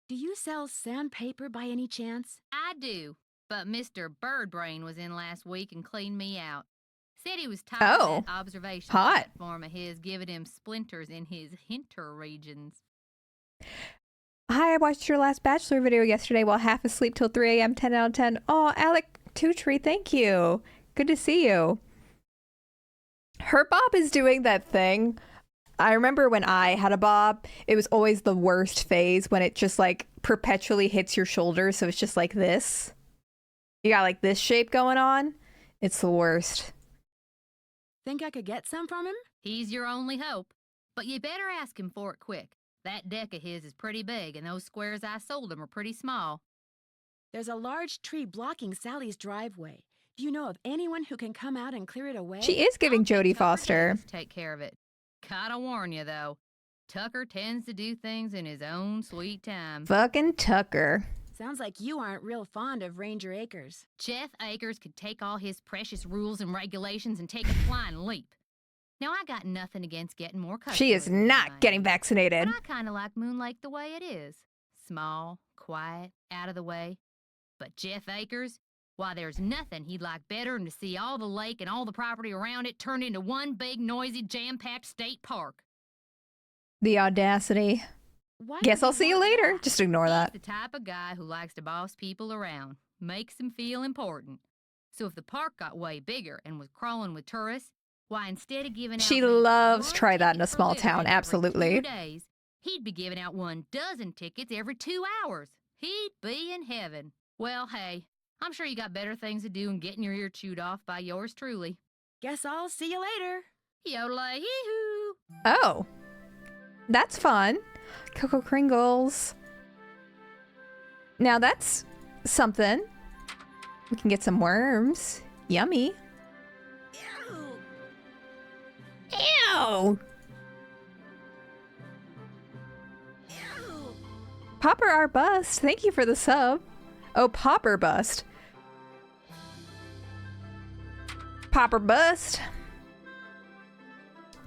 Do you sell sandpaper by any chance? I do, but Mr. Birdbrain was in last week and cleaned me out. Said he was tired Oh, of that observation hot. platform of his giving him splinters in his hinter regions. Hi, I watched your last Bachelor video yesterday while half asleep till 3 a.m. 10 out of 10. Oh, Alec Tutree, thank you. Good to see you. Her bob is doing that thing. I remember when I had a bob, it was always the worst phase when it just like perpetually hits your shoulder. So it's just like this. You got like this shape going on. It's the worst. Think I could get some from him? He's your only hope, but you better ask him for it quick. That deck of his is pretty big, and those squares I sold him are pretty small. There's a large tree blocking Sally's driveway. Do you know of anyone who can come out and clear it away? She is giving I'll Jodie get Tucker Foster. Davis to take care of it. Gotta warn you, though. Tucker tends to do things in his own sweet time. Fucking Tucker. Sounds like you aren't real fond of Ranger Acres. Jeff Akers could take all his precious rules and regulations and take a flying leap. Now, I got nothing against getting more customers. She is in not my getting area, vaccinated. But I kind of like Moon Lake the way it is. Small, quiet, out of the way. But Jeff Akers, why, there's nothing he'd like better than to see all the lake and all the property around it turned into one big, noisy, jam-packed state park. The audacity. Why Guess would I'll see you want later. that? Just ignore He's that. the type of guy who likes to boss people around, makes them feel important. So if the park got way bigger and was crawling with tourists, why, instead of giving out She maybe loves one try that in ticket a per small visitor town, every absolutely. 2 days, he'd be giving out 12 tickets every 2 hours. He'd be in heaven. Well, hey, I'm sure you got better things to do than getting your ear chewed off by yours truly. Guess I'll see you later. Yodelay-hee-hoo! Oh, that's fun. Cocoa Kringles. Now that's something. We can get some worms. Yummy. Ew. Popper our bust. Thank you for the sub. Oh, Popper bust. Popper bust.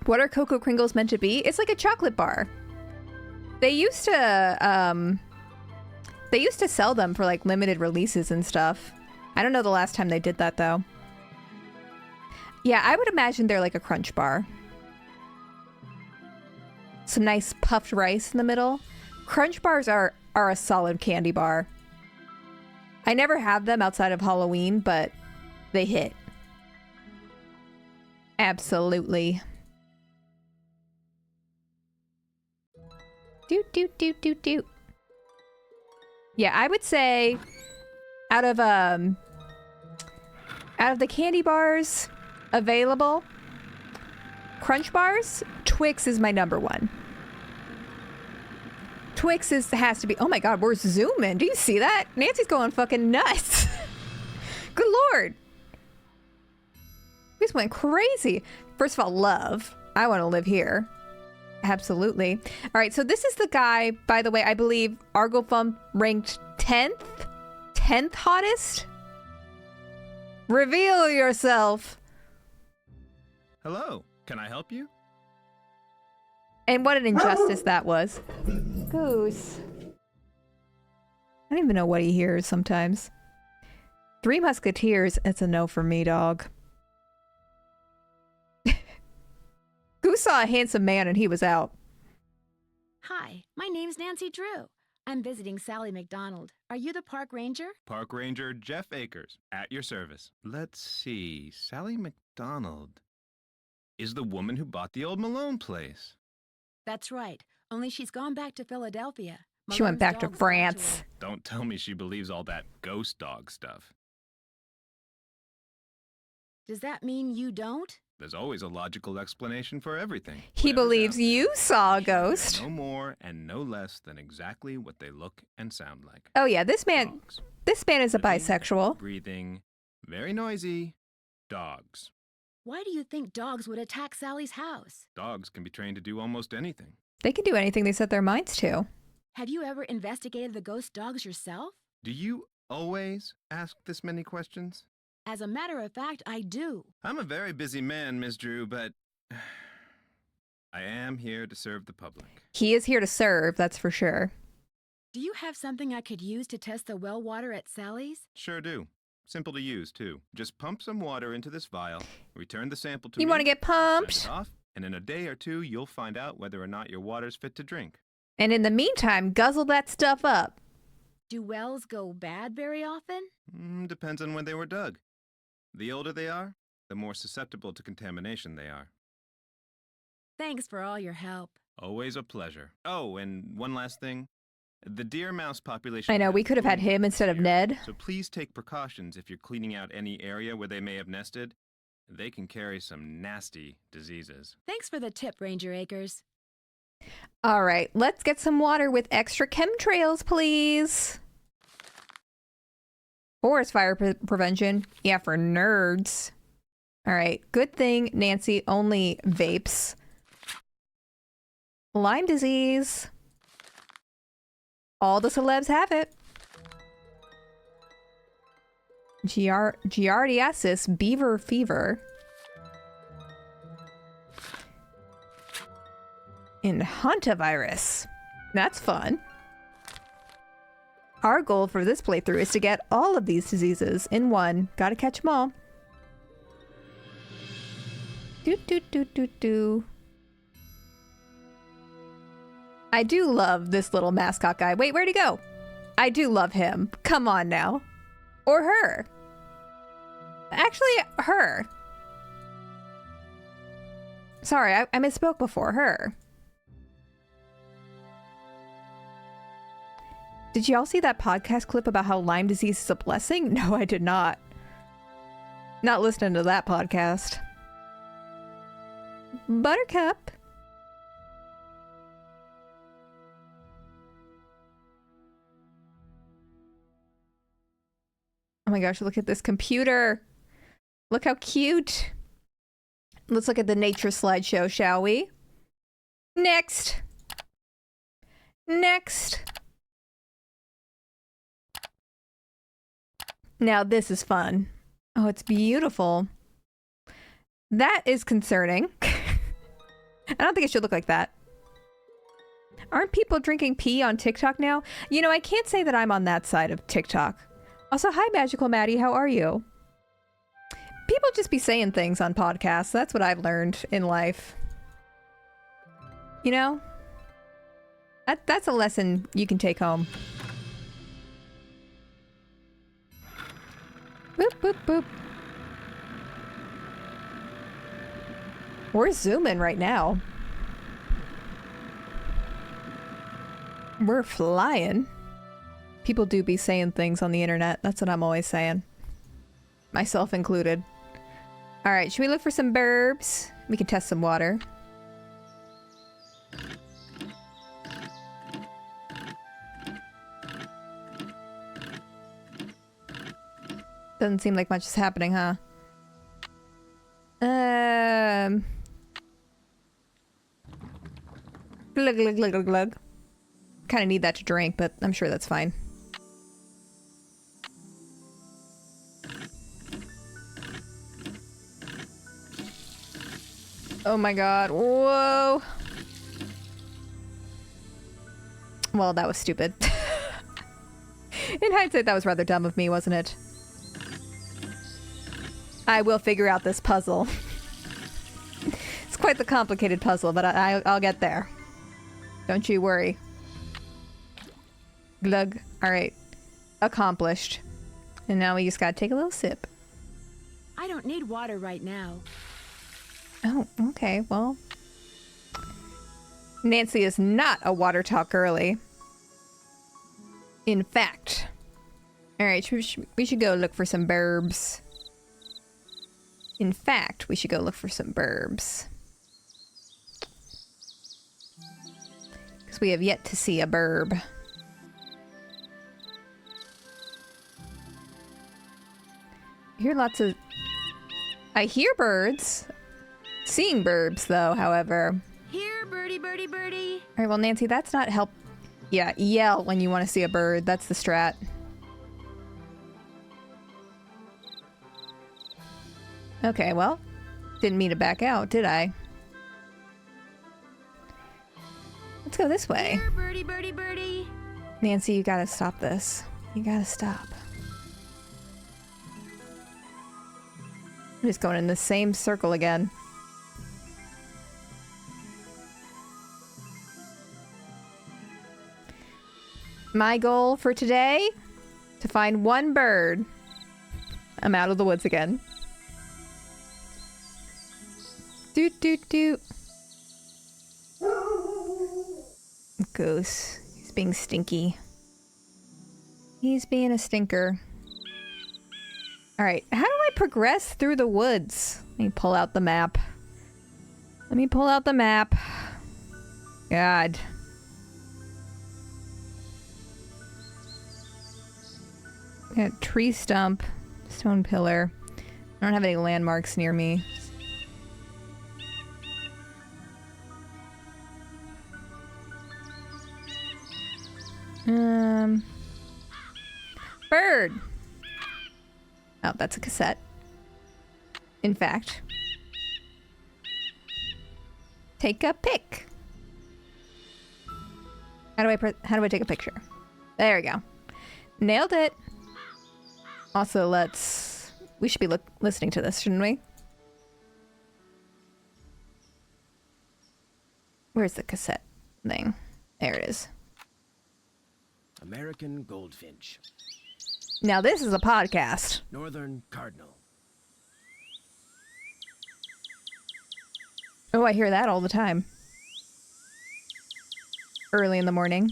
What are Cocoa Kringles meant to be? It's like a chocolate bar. They used to sell them for like limited releases and stuff. I don't know the last time they did that though. Yeah, I would imagine they're like a crunch bar. Some nice puffed rice in the middle. Crunch bars are a solid candy bar. I never have them outside of Halloween, but they hit. Absolutely. Doot, doot, doot, doot, doot. Yeah, I would say out of the candy bars available, Crunch bars, Twix is my number one. Twix has to be. Oh my god, we're zooming. Do you see that? Nancy's going fucking nuts. Good lord. We just went crazy. First of all, love. I want to live here. Absolutely. All right, so this is the guy, by the way, I believe ArgoFump ranked 10th? 10th hottest? Reveal yourself. Hello, can I help you? And what an injustice that was. Goose. I don't even know what he hears sometimes. Three Musketeers, it's a no for me, dog. Goose saw a handsome man and he was out. Hi, my name's Nancy Drew. I'm visiting Sally McDonald. Are you the park ranger? Park Ranger Jeff Akers, at your service. Let's see, Sally McDonald is the woman who bought the old Malone place. That's right. Only she's gone back to Philadelphia. She went Malone's back to dogs got France. her. Don't tell me she believes all that ghost dog stuff. Does that mean you don't? There's always a logical explanation for everything. He Whatever's believes out there, you saw a they are ghost. No more and no less than exactly what they look and sound like. Oh yeah, this man Dogs. is a Living, bisexual. Breathing, very noisy. Dogs. Why do you think dogs would attack Sally's house? Dogs can be trained to do almost anything. They can do anything they set their minds to. Have you ever investigated the ghost dogs yourself? Do you always ask this many questions? As a matter of fact, I do. I'm a very busy man, Miss Drew, but I am here to serve the public. He is here to serve, that's for sure. Do you have something I could use to test the well water at Sally's? Sure do. Simple to use, too. Just pump some water into this vial, return the sample to me. You want to get send pumped? it off, and in a day or two, you'll find out whether or not your water's fit to drink. And in the meantime, guzzle that stuff up. Do wells go bad very often? Depends on when they were dug. The older they are, the more susceptible to contamination they are. Thanks for all your help. Always a pleasure. Oh, and one last thing. The deer mouse population... I know, we could have had him instead of Ned. So please take precautions if you're cleaning out any area where they may have nested. They can carry some nasty diseases. Thanks for the tip, Ranger Acres. All right, let's get some water with extra chemtrails, please. Forest fire prevention. Yeah, for nerds. All right, good thing Nancy only vapes. Lyme disease. All the celebs have it. Giardiasis, beaver fever. And hantavirus. That's fun. Our goal for this playthrough is to get all of these diseases in one. Gotta catch them all. Do. I do love this little mascot guy. Wait, where'd he go? I do love him. Come on now. Or her. Actually, her. Sorry, I misspoke before. Her. Did y'all see that podcast clip about how Lyme disease is a blessing? No, I did not. Not listening to that podcast. Buttercup. Oh my gosh, look at this computer. Look how cute. Let's look at the nature slideshow, shall we? Next. Next. Now this is fun. Oh, it's beautiful. That is concerning. I don't think it should look like that. Aren't people drinking pee on TikTok now? You know, I can't say that I'm on that side of TikTok. Also, hi, Magical Maddie. How are you? People just be saying things on podcasts. That's what I've learned in life. You know? That's a lesson you can take home. Boop, boop, boop. We're zooming right now. We're flying. People do be saying things on the internet. That's what I'm always saying. Myself included. Alright, should we look for some burbs? We can test some water. Doesn't seem like much is happening, huh? Glug, glug, glug, glug, glug. Kind of need that to drink, but I'm sure that's fine. Oh my god. Whoa. Well, that was stupid. In hindsight, that was rather dumb of me, wasn't it? I will figure out this puzzle. It's quite the complicated puzzle, but I'll get there. Don't you worry. Glug. Alright. Accomplished. And now we just gotta take a little sip. I don't need water right now. Oh, okay, well. Nancy is not a water talk girly. In fact. Alright, we should go look for some burbs. In fact, we should go look for some burbs. Because we have yet to see a burb. I hear lots of... I hear birds. Seeing burbs, though, however. Here, birdie, birdie, birdie. Alright, well, Nancy, that's not help. Yeah, yell when you want to see a bird. That's the strat. Okay, well, didn't mean to back out, did I? Let's go this way. Here, birdie, birdie, birdie. Nancy, you gotta stop this. You gotta stop. I'm just going in the same circle again. My goal for today, to find one bird. I'm out of the woods again. Doot doot doot. Goose. He's being stinky. He's being a stinker. Alright, how do I progress through the woods? Let me pull out the map. Let me pull out the map. God. Got tree stump, stone pillar. I don't have any landmarks near me. Bird! Oh, that's a cassette. In fact. Take a pic. How do I take a picture? There we go. Nailed it. Also, we should be listening to this, shouldn't we? Where's the cassette thing? There it is. American goldfinch. Now this is a podcast. Northern cardinal. Oh, I hear that all the time. Early in the morning.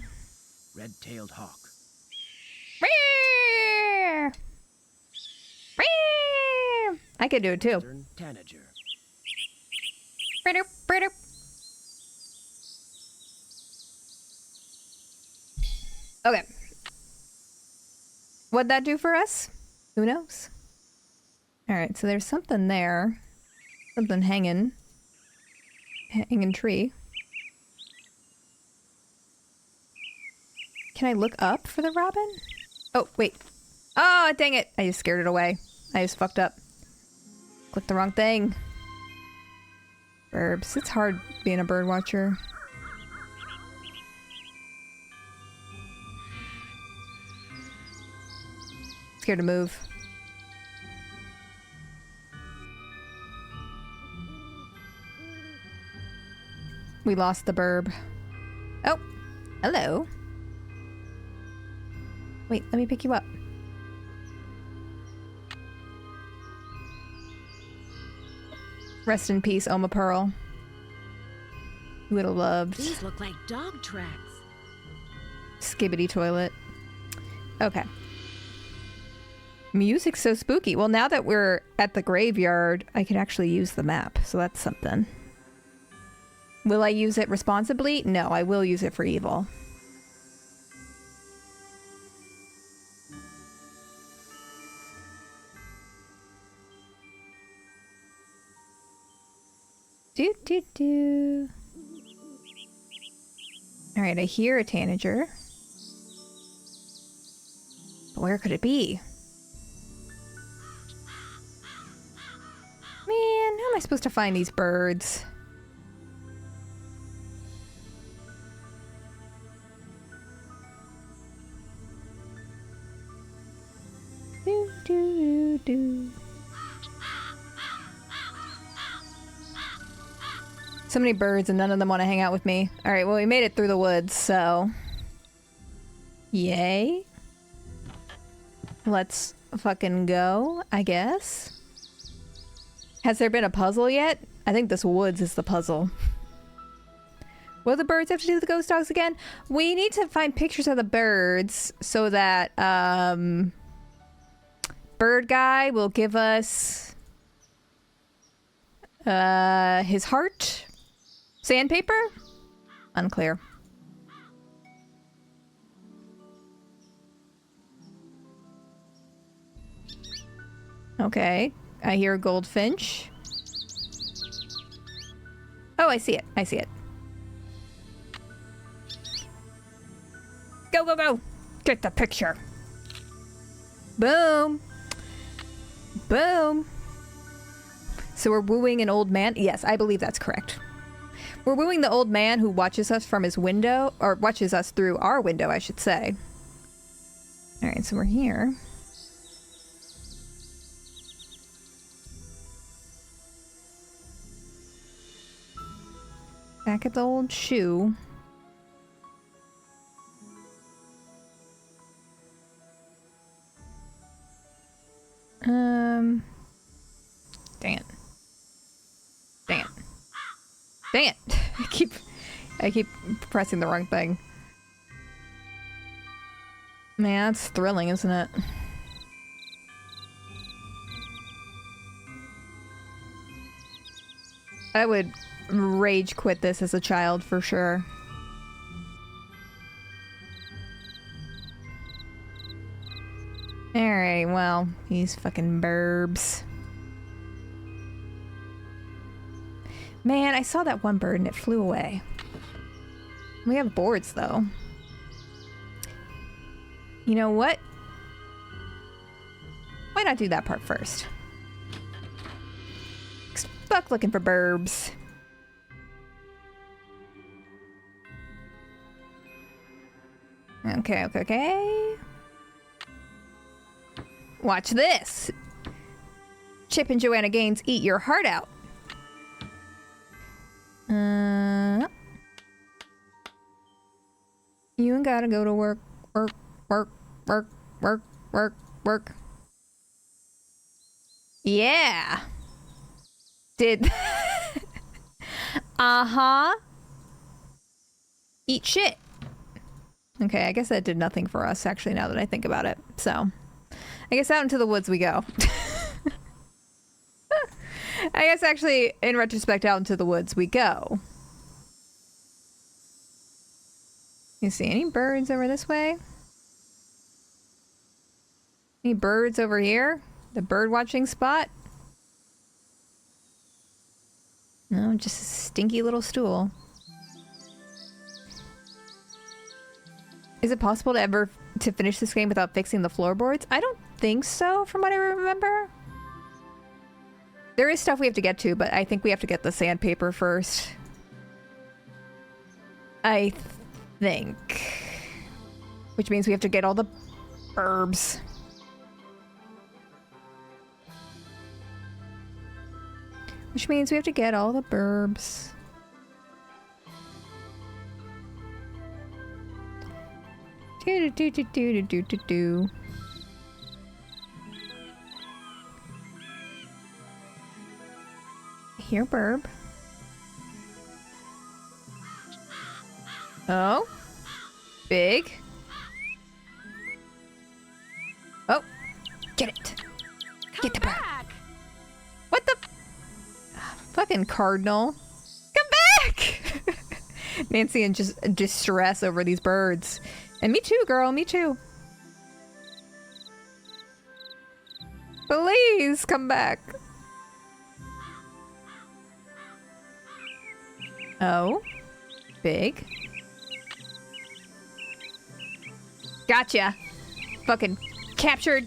Red-tailed hawk. I could do it too. Western tanager. Okay. What'd that do for us? Who knows? Alright, so there's something there. Something hanging. Hanging tree. Can I look up for the robin? Oh, wait. Oh, dang it. I just scared it away. I just fucked up. Clicked the wrong thing. Burbs. It's hard being a bird watcher. Scared to move. We lost the burb. Oh, hello. Wait, let me pick you up. Rest in peace, Oma Pearl. You would have loved. These look like dog tracks. Skibbity toilet. Okay. Music's so spooky. Well, now that we're at the graveyard, I can actually use the map, so that's something. Will I use it responsibly? No, I will use it for evil. Do do do. All right, I hear a tanager. But where could it be? Man, how am I supposed to find these birds? Do do do. So many birds and none of them want to hang out with me. Alright, well we made it through the woods, so... Yay. Let's fucking go, I guess. Has there been a puzzle yet? I think this woods is the puzzle. What do the birds have to do with the ghost dogs again? We need to find pictures of the birds so that, bird guy will give us His heart? Sandpaper? Unclear. Okay. I hear a goldfinch. Oh, I see it. I see it. Go, go, go! Get the picture. Boom. Boom. So we're wooing an old man? Yes, I believe that's correct. We're wooing the old man who watches us from his window, or watches us through our window, I should say. Alright, so we're here. Back at the old shoe. Dang it. Dang it. Dang it. I keep pressing the wrong thing. Man, that's thrilling, isn't it? I would rage quit this as a child for sure. Alright, well, these fucking burbs. Man, I saw that one bird and it flew away. We have boards though. You know what? Why not do that part first? Fuck looking for burbs. Okay, okay, okay. Watch this. Chip and Joanna Gaines eat your heart out. You ain't gotta go to work, work, work, work, work, work, work. Yeah. Did. Uh-huh. Eat shit. Okay, I guess that did nothing for us, actually, now that I think about it. So, I guess out into the woods we go. I guess, actually, in retrospect, out into the woods we go. You see any birds over this way? Any birds over here? The bird watching spot? No, just a stinky little stool. Is it possible to finish this game without fixing the floorboards? I don't think so, from what I remember. There is stuff we have to get to, but I think we have to get the sandpaper first. I think. Which means we have to get all the herbs. Which means we have to get all the burbs. Do do do do do do do. Here, burb. Oh, big. Oh, get it. Get the bird. What the? Fucking cardinal. Come back! Nancy in just distress over these birds. And me too, girl, me too. Please come back. Oh, big. Gotcha. Fucking captured.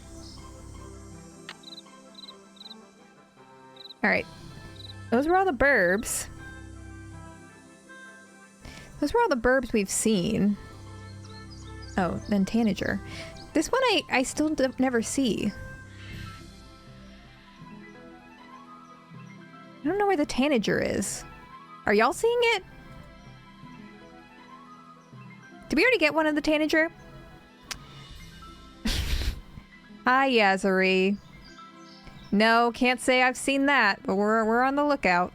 All right. Those were all the burbs. Those were all the burbs we've seen. Oh, then tanager. This one I still never see. I don't know where the tanager is. Are y'all seeing it? Did we already get one of the tanager? Hi, Yazari. No, can't say I've seen that, but we're on the lookout.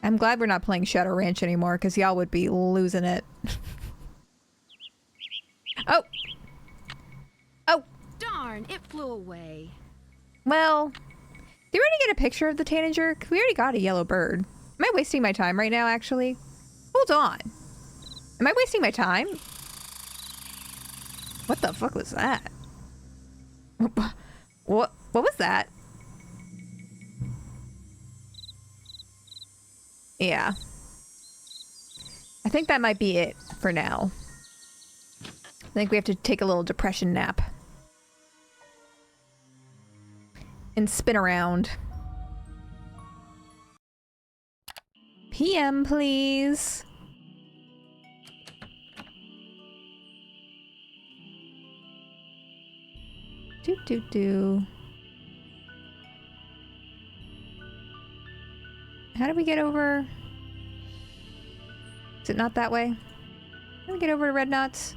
I'm glad we're not playing Shadow Ranch anymore, because y'all would be losing it. Oh! Oh! Darn, it flew away. Well, you already get a picture of the tanager? 'Cause we already got a yellow bird. Am I wasting my time right now, actually? Hold on. Am I wasting my time? What the fuck was that? What was that? Yeah. I think that might be it for now. I think we have to take a little depression nap. And spin around. PM, please. Do. How do we get over? Is it not that way? How do we get over to Red Knots?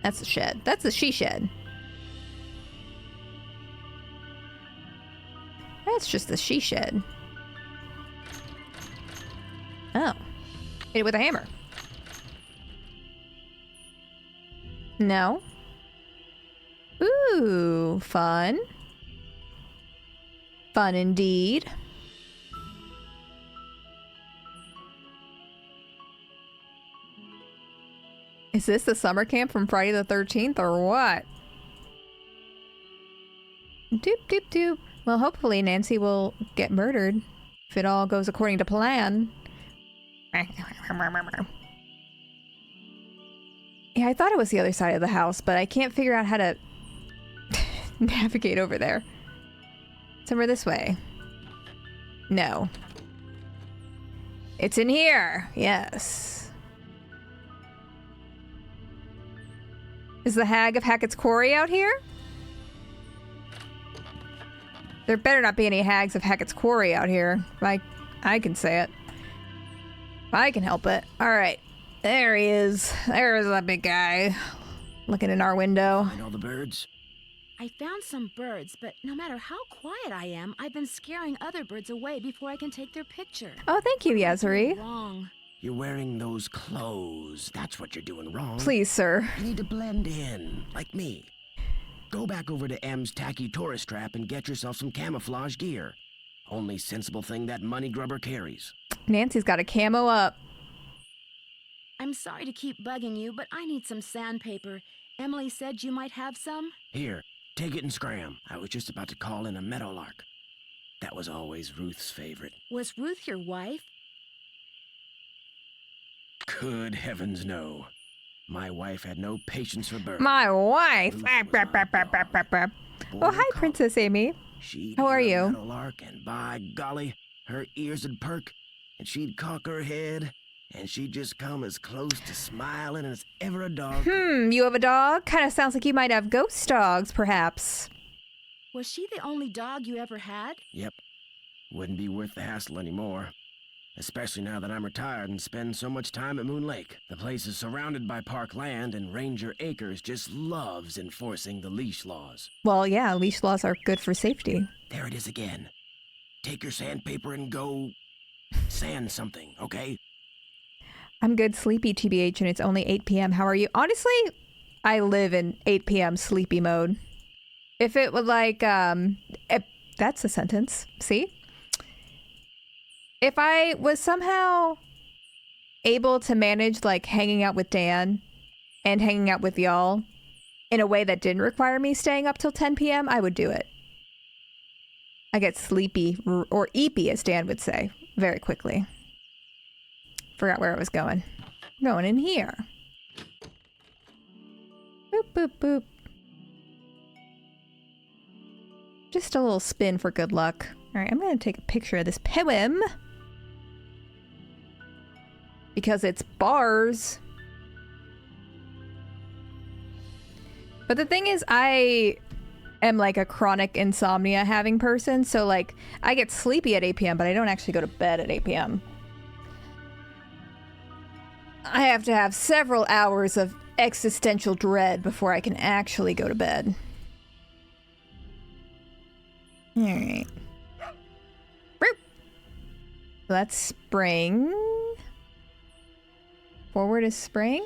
That's the shed. That's the she shed. That's just the she shed. Oh. Hit it with a hammer. No. Ooh, fun. Fun indeed. Is this the summer camp from Friday the 13th or what? Doop doop doop. Well, hopefully Nancy will get murdered if it all goes according to plan. Yeah, I thought it was the other side of the house, but I can't figure out how to navigate over there. Somewhere this way. No. It's in here. Yes. Is the Hag of Hackett's Quarry out here? There better not be any Hags of Hackett's Quarry out here. I can say it. I can help it. Alright. There he is. There's that big guy. Looking in our window. Find all the birds? I found some birds, but no matter how quiet I am, I've been scaring other birds away before I can take their picture. Oh, thank you, Yazuri. Wrong. You're wearing those clothes. That's what you're doing wrong. Please, sir. You need to blend in, like me. Go back over to M's tacky tourist trap and get yourself some camouflage gear. Only sensible thing that money grubber carries. Nancy's got a camo up. I'm sorry to keep bugging you, but I need some sandpaper. Emily said you might have some. Here, take it and scram. I was just about to call in a meadowlark. That was always Ruth's favorite. Was Ruth your wife? Good heavens, no. My wife had no patience for birds. My wife. Ruth was my dog. Oh, Border hi, collie. Princess Amy. She'd How are hear a you? meadowlark, and by golly, her ears would perk, and she'd cock her head, and she'd just come as close to smiling as ever a dog. You have a dog? Kind of sounds like you might have ghost dogs, perhaps. Was she the only dog you ever had? Yep. Wouldn't be worth the hassle anymore. Especially now that I'm retired and spend so much time at Moon Lake. The place is surrounded by park land, and Ranger Acres just loves enforcing the leash laws. Well, yeah, leash laws are good for safety. There it is again. Take your sandpaper and go sand something, okay? I'm good sleepy, TBH, and it's only 8 p.m. How are you? Honestly, I live in 8 p.m. sleepy mode. If it would that's a sentence. See? If I was somehow able to manage like hanging out with Dan and hanging out with y'all in a way that didn't require me staying up till 10 p.m., I would do it. I get sleepy, or eepy as Dan would say, very quickly. Forgot where I was going. Going in here. Boop, boop, boop. Just a little spin for good luck. All right, I'm going to take a picture of this poem. Because it's bars. But the thing is, I am like a chronic insomnia having person. So like, I get sleepy at 8 p.m., but I don't actually go to bed at 8 p.m. I have to have several hours of existential dread before I can actually go to bed. Alright. That's spring. Forward is spring.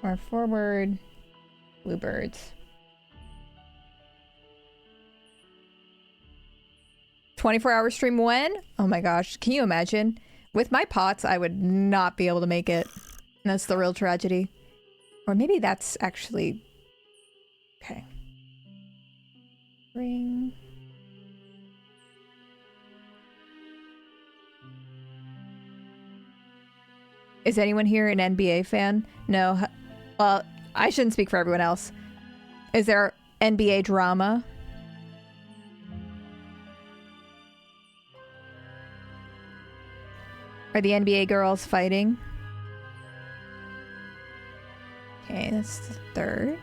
Or forward Bluebirds. 24-hour stream when? Oh my gosh, can you imagine? With my pots, I would not be able to make it. That's the real tragedy. Or maybe that's actually... Okay. Ring... Is anyone here an NBA fan? No. Well, I shouldn't speak for everyone else. Is there NBA drama? Are the NBA girls fighting? Okay, that's the third.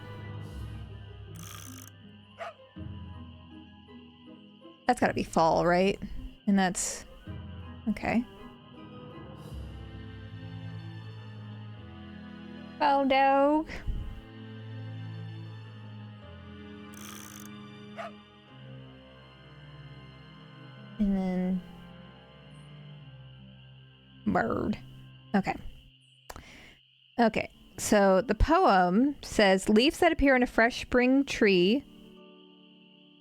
That's gotta be fall, right? And that's... Okay. Oh, dog. And then... Bird. Okay. Okay. So the poem says, leaves that appear in a fresh spring tree.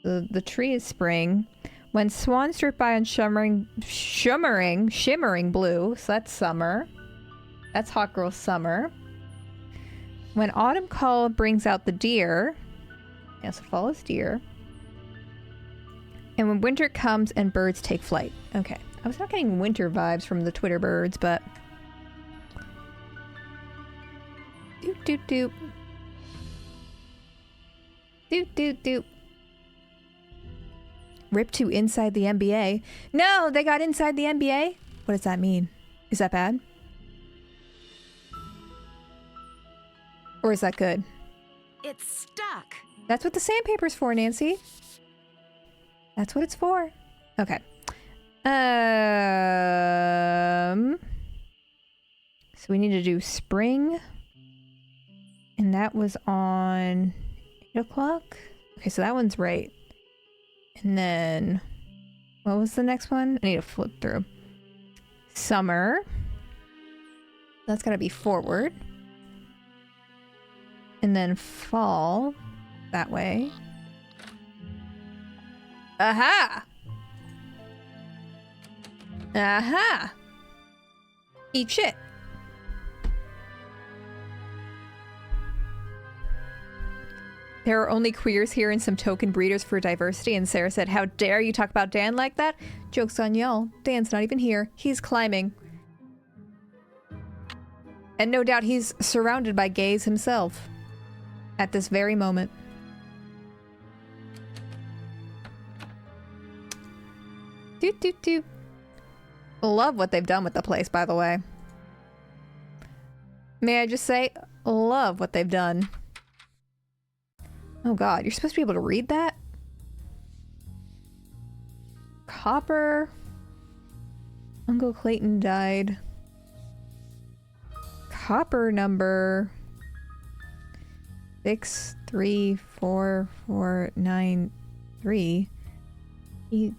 The tree is spring. When swans drift by on shimmering blue. So that's summer. That's hot girl summer. When autumn call brings out the deer. Yes, fall is deer. And when winter comes and birds take flight. Okay. I was not getting winter vibes from the Twitter birds, but... Doop, doop, doop. Doop, doop, doop. Rip to inside the NBA. No, they got inside the NBA? What does that mean? Is that bad? Or is that good? It's stuck. That's what the sandpaper's for, Nancy. That's what it's for. Okay. So we need to do spring. And that was on 8 o'clock. Okay, so that one's right. And then what was the next one? I need to flip through. Summer. That's gotta be forward. And then fall that way. Aha! Aha! Eat shit. There are only queers here and some token breeders for diversity. And Sarah said, how dare you talk about Dan like that? Joke's on y'all. Dan's not even here. He's climbing. And no doubt he's surrounded by gays himself. At this very moment. Doot doot doot. Love what they've done with the place, by the way. May I just say, love what they've done. Oh god, you're supposed to be able to read that? Copper. Uncle Clayton died. Copper number 634493. He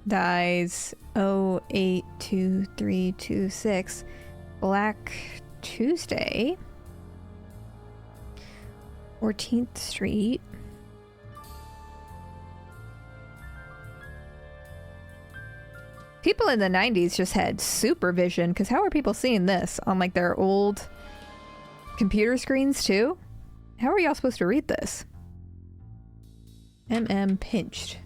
dies 082326. Black Tuesday. 14th Street. People in the 90s just had supervision, because how are people seeing this on like their old computer screens too? How are y'all supposed to read this? Pinched.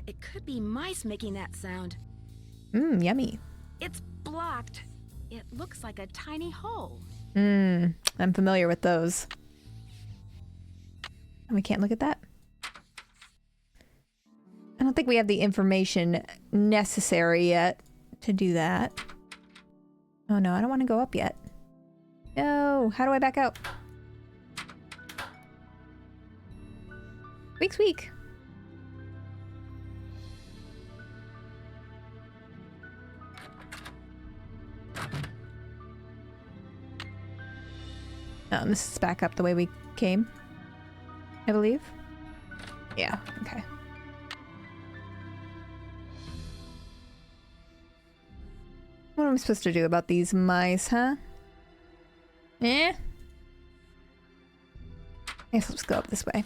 It could be mice making that sound. Yummy. It's blocked. It looks like a tiny hole. I'm familiar with those. And we can't look at that? I don't think we have the information necessary yet to do that. Oh no, I don't want to go up yet. No, how do I back out? Squeak, squeak. Oh, this is back up the way we came, I believe. Yeah, okay. What am I supposed to do about these mice, huh? Eh? Guess let's go up this way.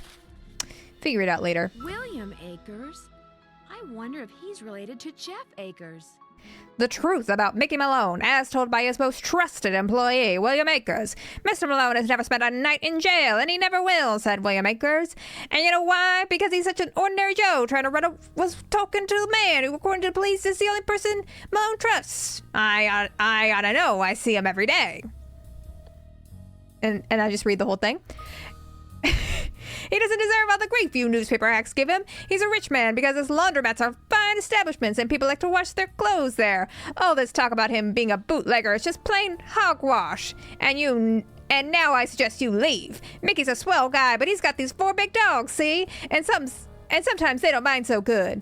Figure it out later. William Akers? I wonder if he's related to Jeff Akers. The truth about Mickey Malone, as told by his most trusted employee, William Akers. Mr. Malone has never spent a night in jail, and he never will, said William Akers. And you know why? Because he's such an ordinary Joe trying to was talking to the man who, according to the police, is the only person Malone trusts. I ought to know. I see him every day. And I just read the whole thing. He doesn't deserve all the grief you newspaper hacks give him. He's a rich man because his laundromats are fine establishments and people like to wash their clothes there. All this talk about him being a bootlegger is just plain hogwash. And now I suggest you leave. Mickey's a swell guy, but he's got these 4 big dogs, see? And sometimes they don't mind so good.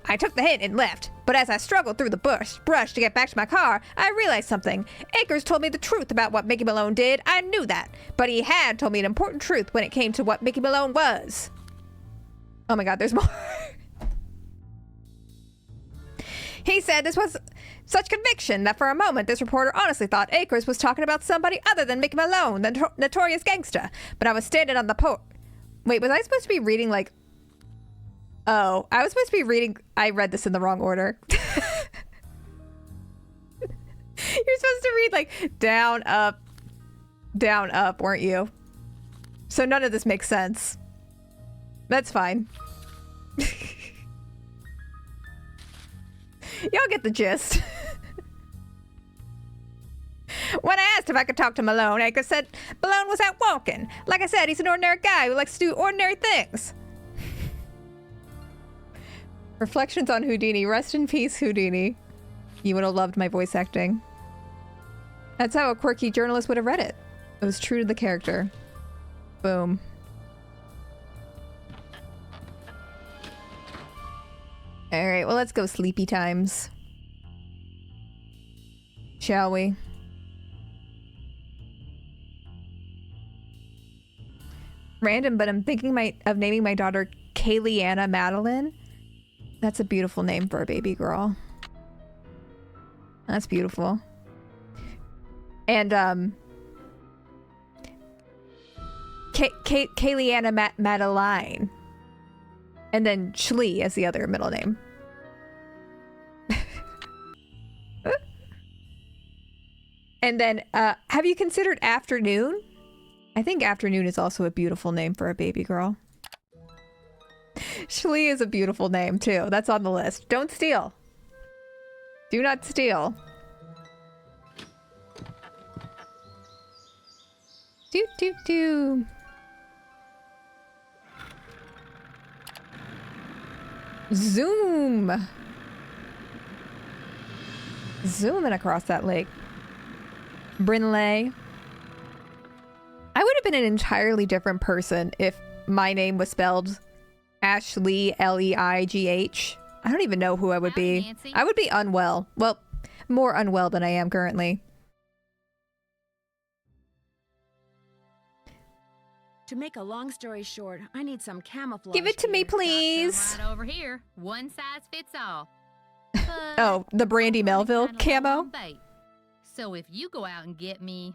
I took the hint and left, but as I struggled through the brush to get back to my car, I realized something. Akers told me the truth about what Mickey Malone did. I knew that, but he had told me an important truth when it came to what Mickey Malone was. Oh my god, there's more. He said this was such conviction that for a moment this reporter honestly thought Akers was talking about somebody other than Mickey Malone, the notorious gangster. But I was standing on the porch. Wait, was I supposed to be reading like... Oh, I was supposed to be reading... I read this in the wrong order. You're supposed to read like down, up, weren't you? So none of this makes sense. That's fine. Y'all get the gist. When I asked if I could talk to Malone, Akers said Malone was out walking. Like I said, he's an ordinary guy who likes to do ordinary things. Reflections on Houdini. Rest in peace, Houdini. You would have loved my voice acting. That's how a quirky journalist would have read it. It was true to the character. Boom. Alright, well, let's go sleepy times. Shall we? Random, but I'm thinking of naming my daughter Kayleanna Madeline. That's a beautiful name for a baby girl. That's beautiful. And, Kayleanna Madeline. And then Shlee as the other middle name. And then, have you considered Afternoon? I think Afternoon is also a beautiful name for a baby girl. Shlee is a beautiful name, too. That's on the list. Don't steal. Do not steal. Doot, doot, doot. Zoom. Zooming across that lake. Brinley. I would have been an entirely different person if my name was spelled Ashley, Leigh. I don't even know who I would be. Nancy. I would be unwell. Well, more unwell than I am currently. To make a long story short, I need some camouflage. Give it to me, gear. please. Right over here. One size fits all. Oh, the Brandy Melville Kinda low camo? on bait. So if you go out and get me,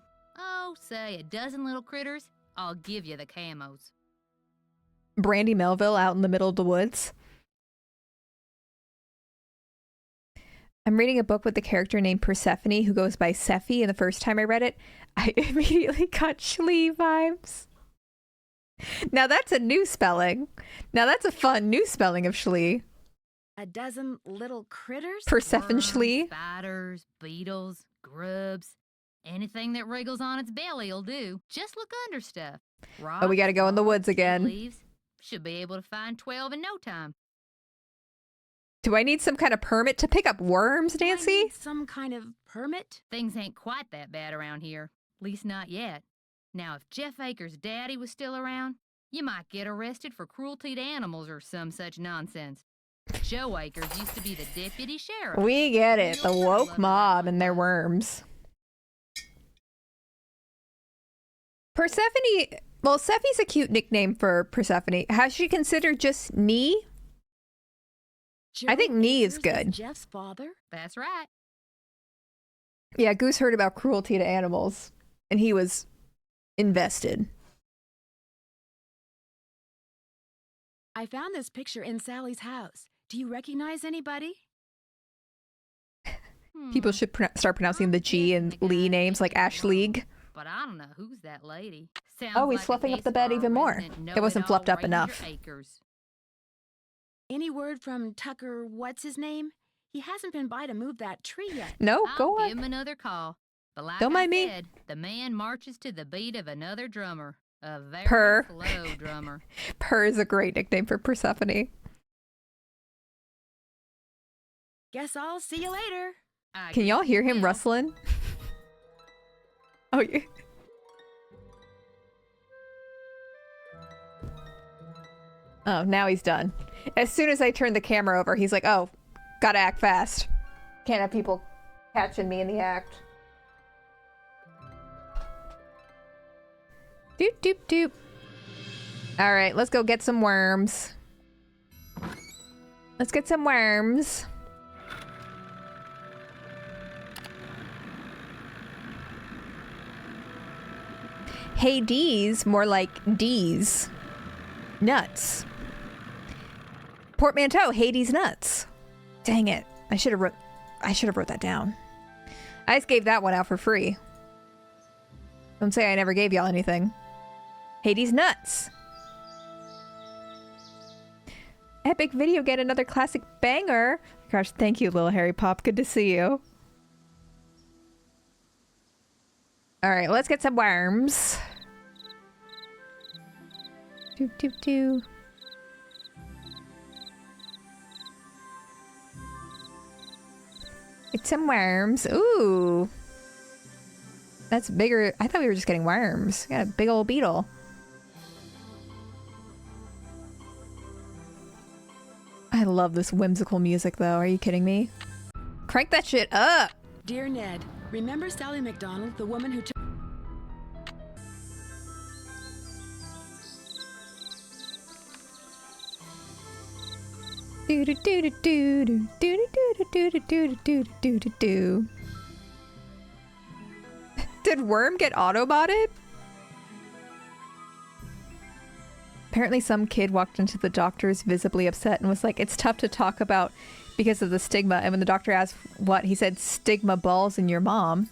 say a dozen little critters, I'll give you the camos. Brandy Melville out in the middle of the woods. I'm reading a book with a character named Persephone who goes by Sephi, and the first time I read it, I immediately got Shlee vibes. Now that's a new spelling. Now that's a fun new spelling of Shlee. A dozen little critters? Persephone Worms, Shlee. Spiders, beetles, grubs. Anything that wriggles on its belly'll do. Just look under stuff. Oh, we gotta go in the woods Rocks, again. Leaves. Should be able to find 12 in no time. Do I need some kind of permit to pick up worms, Do I Nancy? need some kind of permit? Things ain't quite that bad around here. Least not yet. Now, if Jeff Akers' daddy was still around, you might get arrested for cruelty to animals or some such nonsense. Joe Akers used to be the deputy sheriff. We get it. The Real woke lover mob of and their animals. worms. Persephone. Well, Sephi's a cute nickname for Persephone. Has she considered just Nee? I think Nee is Akers good. Jeff's father? That's right. Yeah, Goose heard about cruelty to animals, and he was invested. I found this picture in Sally's house. Do you recognize anybody? People should start pronouncing the G and Lee names like Ash League. But I don't know who's that lady. Oh, Sounds he's like a fluffing up case the bed for a even more. resident It wasn't know-it-all fluffed up Ranger enough. Acres. Any word from Tucker, what's his name? He hasn't been by to move that tree yet. No, I'll go give him on. another call. But like Don't I mind me. said, the man marches to the beat of another drummer. A very Purr. slow drummer. Purr is a great nickname for Persephone. Guess I'll see you later. I Can y'all guess hear you him will. rustling? Oh, yeah. Oh, now he's done. As soon as I turned the camera over, he's like, oh, gotta act fast. Can't have people catching me in the act. Doop, doop, doop. All right, let's go get some worms. Let's get some worms. Hades, more like D's. Nuts. Portmanteau, Hades nuts. Dang it. I should have wrote that down. I just gave that one out for free. Don't say I never gave y'all anything. Hades nuts. Epic video, get another classic banger. Gosh, thank you, little Harry Pop. Good to see you. All right, let's get some worms. Doop, doop, doop. Get some worms. Ooh. That's bigger. I thought we were just getting worms. Got a big old beetle. I love this whimsical music, though. Are you kidding me? Crank that shit up. Dear Ned, remember Sally McDonald, the woman who took... Do do do do do do do do do do do do do do do. Did Worm get autobotted? Apparently some kid walked into the doctor's visibly upset and was like, it's tough to talk about because of the stigma. And when the doctor asked what, he said, stigma balls in your mom.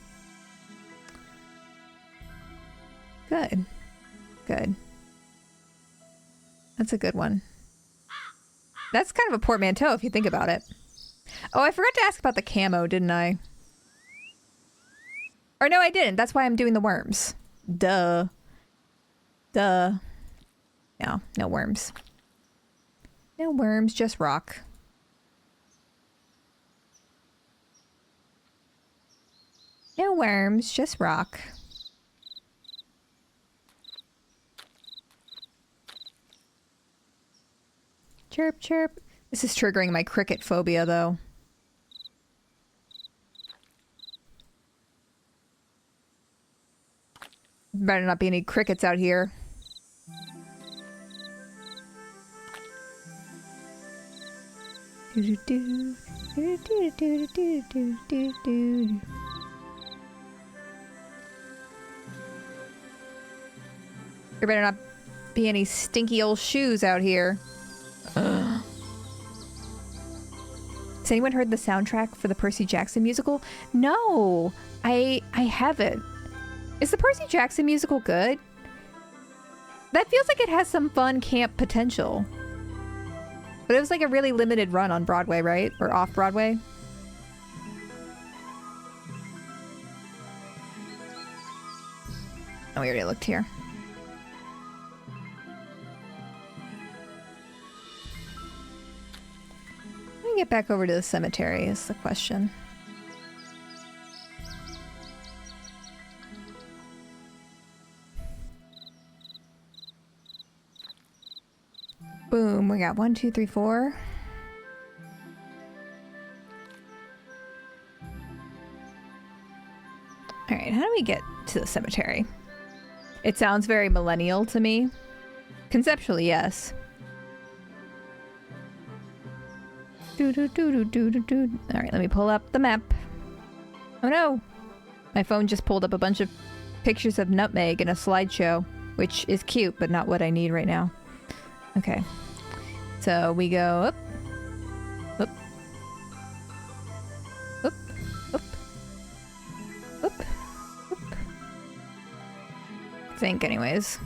Good. Good. That's a good one. That's kind of a portmanteau if you think about it. Oh, I forgot to ask about the camo, didn't I? Or no, I didn't. That's why I'm doing the worms. Duh. Duh. No, no worms. No worms, just rock. No worms, just rock. Chirp, chirp. This is triggering my cricket phobia, though. Better not be any crickets out here. Do do do do do do do do do. There better not be any stinky old shoes out here. Has anyone heard the soundtrack for the Percy Jackson musical? No, I haven't. Is the Percy Jackson musical good? That feels like it has some fun camp potential. But it was like a really limited run on Broadway, right? Or off Broadway? Oh, we already looked here. Let me get back over to the cemetery is the question. Boom, we got 1, 2, 3, 4. All right, how do we get to the cemetery? It sounds very millennial to me. Conceptually, yes. All right, let me pull up the map. Oh no! My phone just pulled up a bunch of pictures of Nutmeg in a slideshow, which is cute, but not what I need right now. Okay. So we go up, up, up, up, up, up. I think, anyways.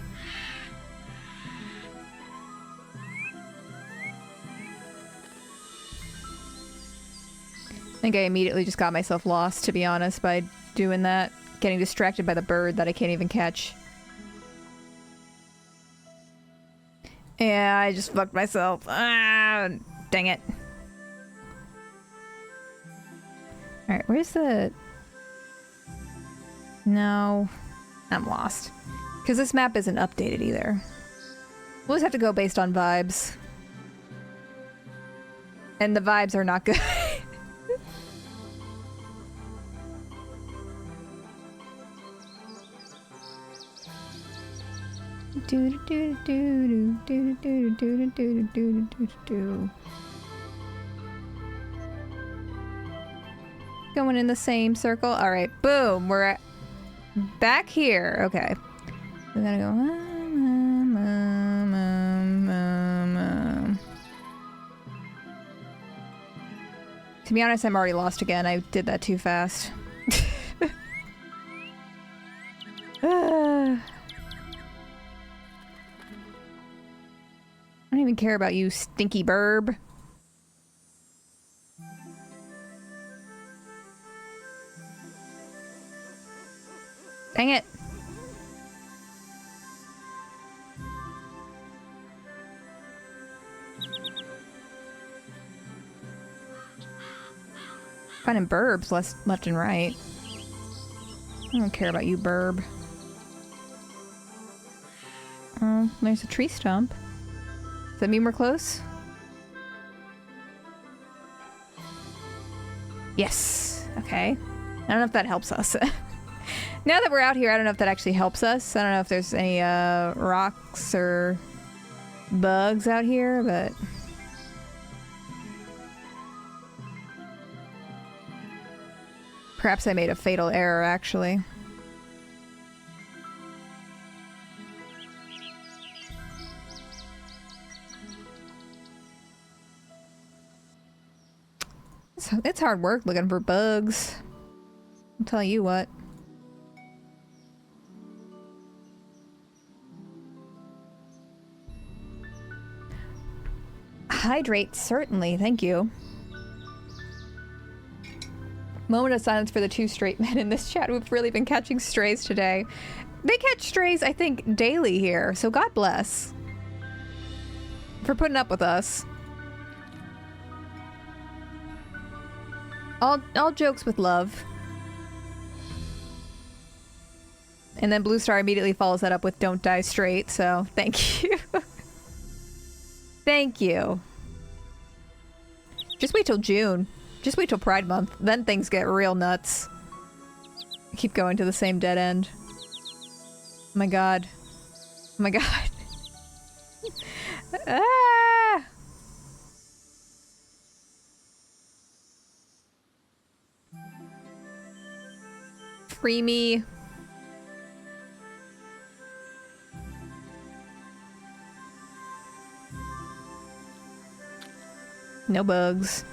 I think I immediately just got myself lost, to be honest, by doing that. Getting distracted by the bird that I can't even catch. Yeah, I just fucked myself. Ah, dang it. Alright, where's the... No. I'm lost. Because this map isn't updated either. We'll just have to go based on vibes. And the vibes are not good. Going in the same circle. All right, boom. We're at back here. Okay, we're gonna go. To be honest, I'm already lost again. I did that too fast. I don't even care about you, stinky burb. Dang it. Finding burbs left and right. I don't care about you, burb. Oh, there's a tree stump. Does that mean we're close? Yes. Okay. I don't know if that helps us. Now that we're out here, I don't know if that actually helps us. I don't know if there's any rocks or bugs out here, but... Perhaps I made a fatal error, actually. It's hard work looking for bugs. I'll tell you what. Hydrate, certainly, thank you. Moment of silence for the two straight men in this chat who've really been catching strays today. They catch strays, I think, daily here, so God bless. For putting up with us. All jokes with love. And then Blue Star immediately follows that up with "Don't die straight," so thank you. Thank you. Just wait till June. Just wait till Pride Month. Then things get real nuts. I keep going to the same dead end. Oh my god. Oh my god. Ah! Free me. No bugs.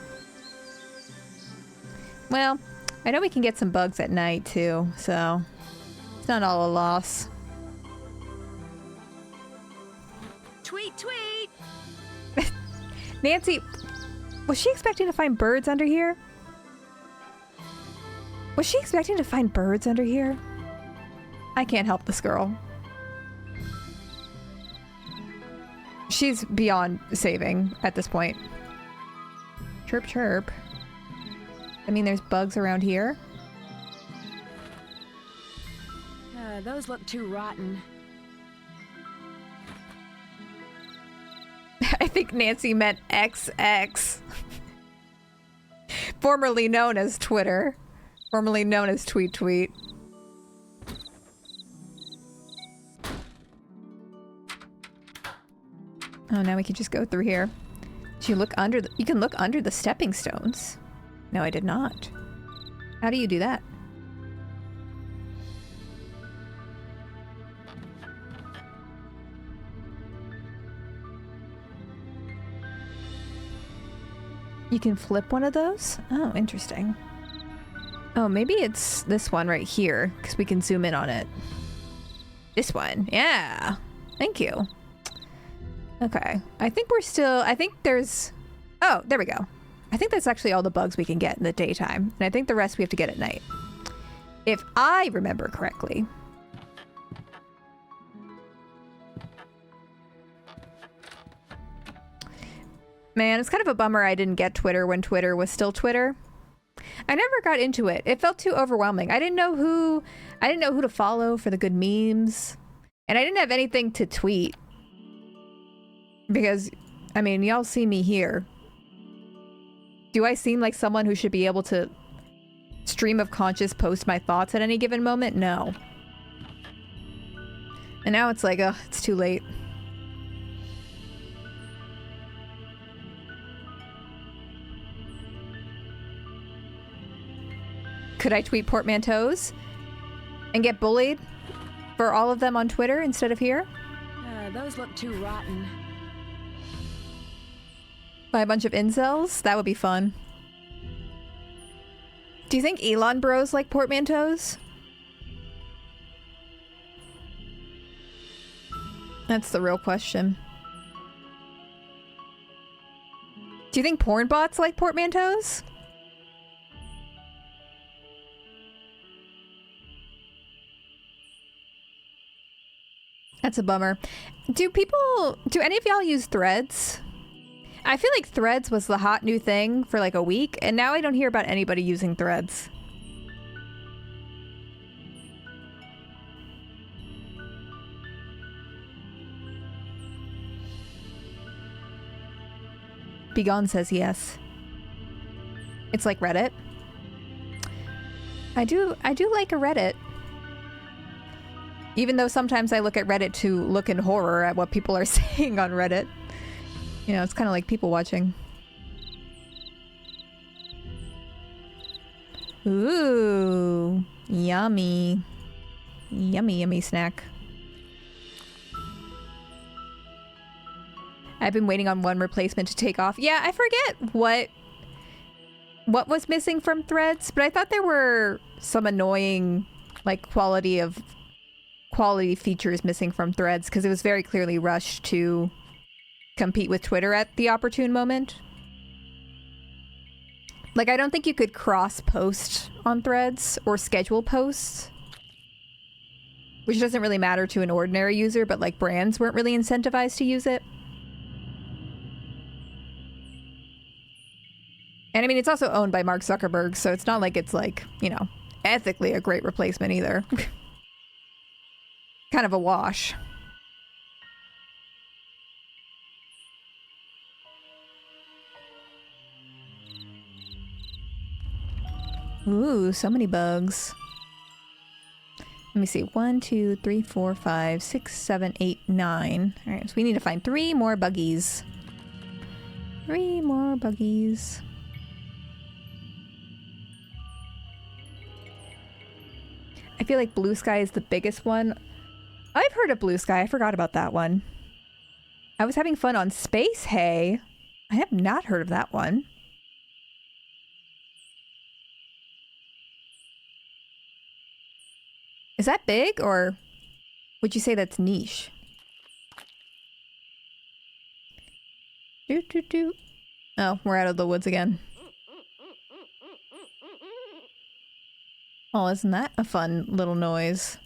Well, I know we can get some bugs at night too, so it's not all a loss. Tweet, tweet! Nancy, was she expecting to find birds under here? Was she expecting to find birds under here? I can't help this girl. She's beyond saving at this point. Chirp, chirp. I mean, there's bugs around here. Those look too rotten. I think Nancy meant XX. Formerly known as Twitter. Formerly known as Tweet Tweet. Oh, now we can just go through here. Did you look under the... You can look under the stepping stones. No, I did not. How do you do that? You can flip one of those? Oh, interesting. Oh, maybe it's this one right here, because we can zoom in on it. This one. Yeah. Thank you. Okay. I think there's... Oh, there we go. I think that's actually all the bugs we can get in the daytime. And I think the rest we have to get at night. If I remember correctly. Man, it's kind of a bummer I didn't get Twitter when Twitter was still Twitter. I never got into it. It felt too overwhelming. I didn't know who to follow for the good memes. And I didn't have anything to tweet. Because, I mean, y'all see me here. Do I seem like someone who should be able to stream of conscious post my thoughts at any given moment? No. And now it's like, ugh, it's too late. Could I tweet portmanteaus and get bullied for all of them on Twitter instead of here? Those look too rotten. By a bunch of incels? That would be fun. Do you think Elon bros like portmanteaus? That's the real question. Do you think porn bots like portmanteaus? That's a bummer. Do any of y'all use Threads? I feel like Threads was the hot new thing for like a week, and now I don't hear about anybody using Threads. Begone says yes. It's like Reddit. I do like a Reddit. Even though sometimes I look at Reddit to look in horror at what people are saying on Reddit. You know, it's kind of like people watching. Ooh, yummy. Yummy, yummy snack. I've been waiting on one replacement to take off. Yeah, I forget what was missing from Threads, but I thought there were some annoying, like, quality features missing from Threads, because it was very clearly rushed to compete with Twitter at the opportune moment. Like, I don't think you could cross-post on Threads or schedule posts, which doesn't really matter to an ordinary user, but like brands weren't really incentivized to use it. And I mean, it's also owned by Mark Zuckerberg, so it's not like it's like, you know, ethically a great replacement either. Kind of a wash. Ooh, so many bugs. Let me see. 1, 2, 3, 4, 5, 6, 7, 8, 9. Alright, so we need to find 3 more buggies. 3 more buggies. I feel like Blue Sky is the biggest one. I've heard of Blue Sky. I forgot about that one. I was having fun on Space Hay. I have not heard of that one. Is that big, or would you say that's niche? Oh, we're out of the woods again. Oh, isn't that a fun little noise?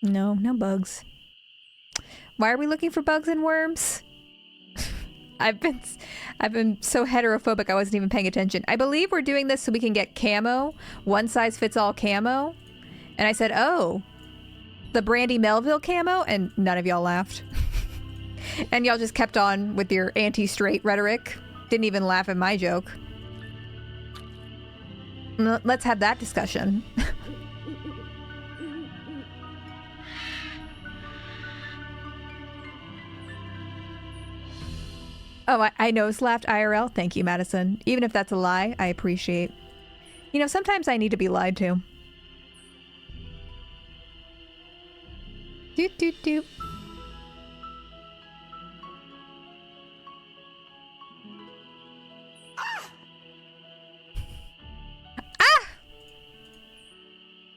No, no bugs. Why are we looking for bugs and worms? I've been so heterophobic I wasn't even paying attention. I believe we're doing this so we can get camo, one size fits all camo. And I said, oh, the Brandy Melville camo, and none of y'all laughed. And y'all just kept on with your anti-straight rhetoric. Didn't even laugh at my joke. Let's have that discussion. Oh, I nose laughed IRL. Thank you, Madison. Even if that's a lie, I appreciate. You know, sometimes I need to be lied to. Doot, doot, doot.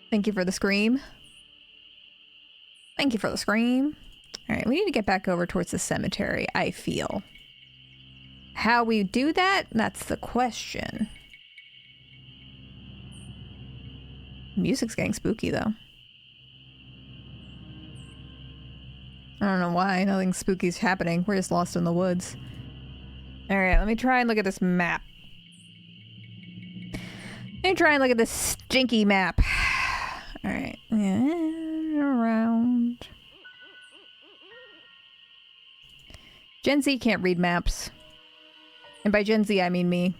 Thank you for the scream. Thank you for the scream. All right, we need to get back over towards the cemetery, I feel. How we do that? That's the question. Music's getting spooky, though. I don't know why. Nothing spooky's happening. We're just lost in the woods. Alright, let me try and look at this map. Let me try and look at this stinky map. Alright. Around. Gen Z can't read maps. And by Gen Z, I mean me.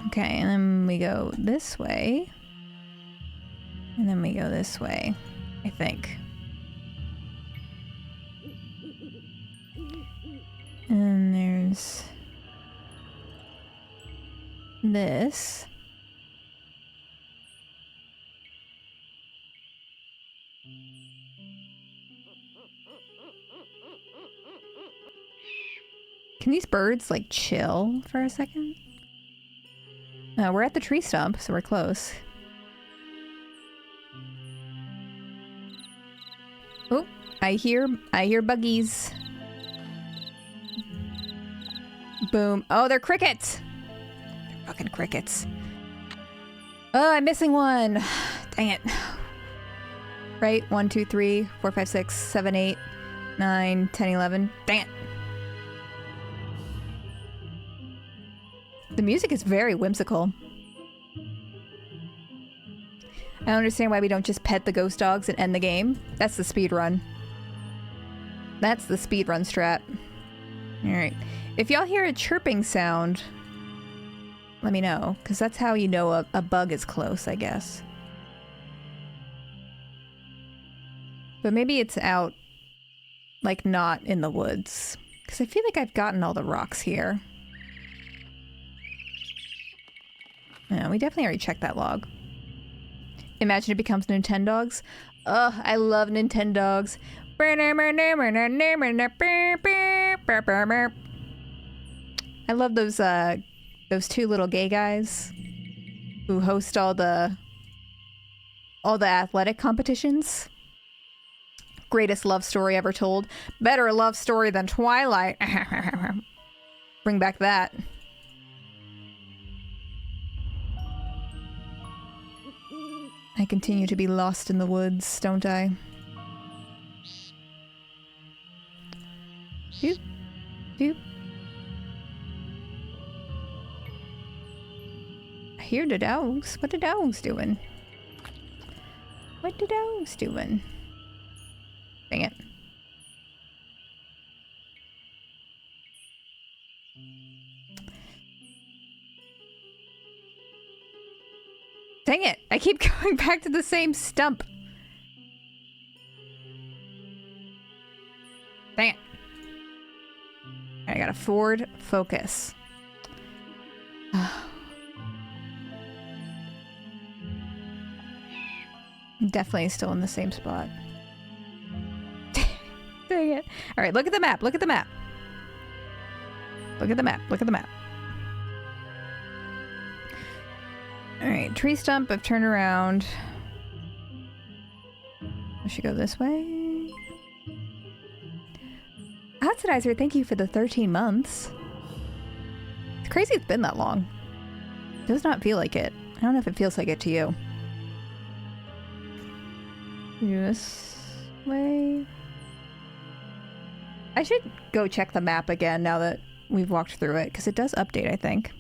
Okay, and then we go this way. And then we go this way, I think. And there's this. Can these birds, like, chill for a second? We're at the tree stump, so we're close. Oh, I hear buggies. Boom. Oh, they're crickets! They're fucking crickets. Oh, I'm missing one! Dang it. Right? 1, 2, 3, 4, 5, 6, 7, 8, 9, 10, 11. Dang it! The music is very whimsical. I don't understand why we don't just pet the ghost dogs and end the game. That's the speed run. That's the speed run strat. Alright. If y'all hear a chirping sound, let me know, because that's how you know a bug is close, I guess. But maybe it's out, like, not in the woods. Because I feel like I've gotten all the rocks here. Yeah, we definitely already checked that log. Imagine it becomes Nintendogs. Ugh, I love Nintendogs. I love those two little gay guys who host all the athletic competitions. Greatest love story ever told. Better love story than Twilight. Bring back that. I continue to be lost in the woods, don't I? Doop. Doop. I hear the dogs. What the dogs doing? What the dogs doing? Dang it. Dang it! I keep going back to the same stump. Dang it. I gotta forward focus. Definitely still in the same spot. Dang it. Alright, look at the map. Look at the map. Look at the map. Look at the map. Alright, tree stump. I've turned around. I should go this way. Oxidizer, thank you for the 13 months. It's crazy it's been that long. It does not feel like it. I don't know if it feels like it to you. This way. I should go check the map again now that we've walked through it, because it does update, I think.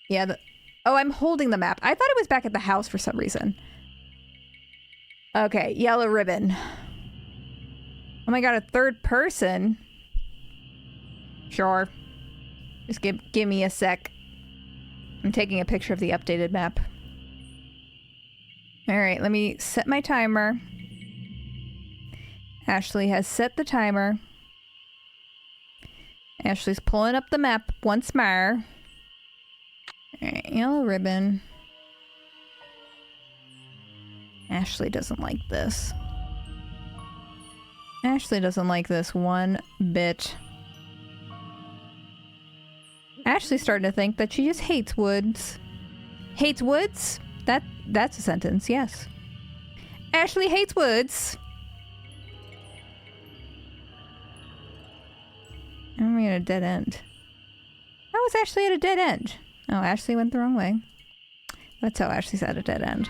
Yeah, oh, I'm holding the map. I thought it was back at the house for some reason. Okay, yellow ribbon. Oh my god, a third person? Sure. Just give me a sec. I'm taking a picture of the updated map. Alright, let me set my timer. Ashley has set the timer. Ashley's pulling up the map once more. Alright, yellow ribbon. Ashley doesn't like this. Ashley doesn't like this one bit. Ashley's starting to think that she just hates woods. Hates woods? That's a sentence, yes. Ashley hates woods. I'm at a dead end. How was Ashley at a dead end? Oh, Ashley went the wrong way. That's how Ashley's at a dead end.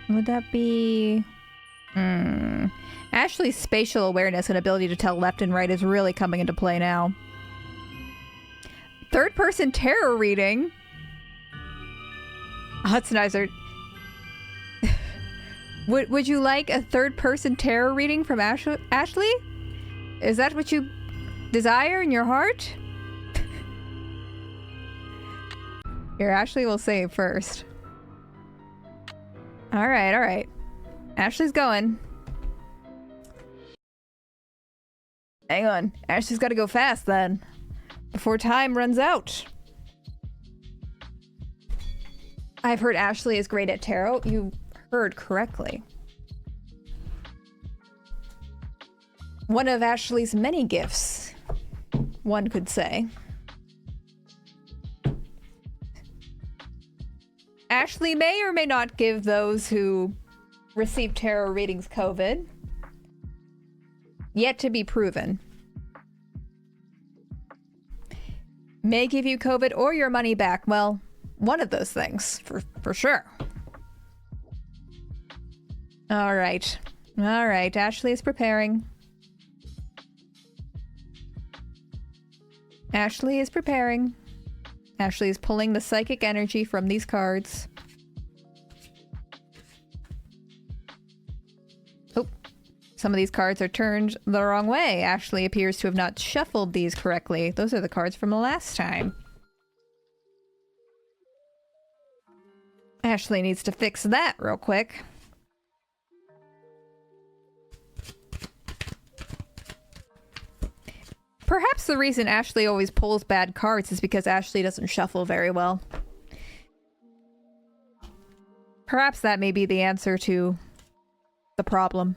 Would that be... Ashley's spatial awareness and ability to tell left and right is really coming into play now. Third-person tarot reading? Hudsonizer. Would you like a third-person tarot reading from Ashley? Is that what you desire in your heart? Here, Ashley will save first. Alright, alright. Ashley's going. Hang on. Ashley's gotta go fast then. Before time runs out. I've heard Ashley is great at tarot. You heard correctly. One of Ashley's many gifts, one could say. Ashley may or may not give those who receive tarot readings COVID. Yet to be proven. May give you COVID or your money back. Well, one of those things, for sure. All right. All right. Ashley is preparing. Ashley is preparing. Ashley is pulling the psychic energy from these cards. Oh, some of these cards are turned the wrong way. Ashley appears to have not shuffled these correctly. Those are the cards from the last time. Ashley needs to fix that real quick. Perhaps the reason Ashley always pulls bad cards is because Ashley doesn't shuffle very well. Perhaps that may be the answer to the problem.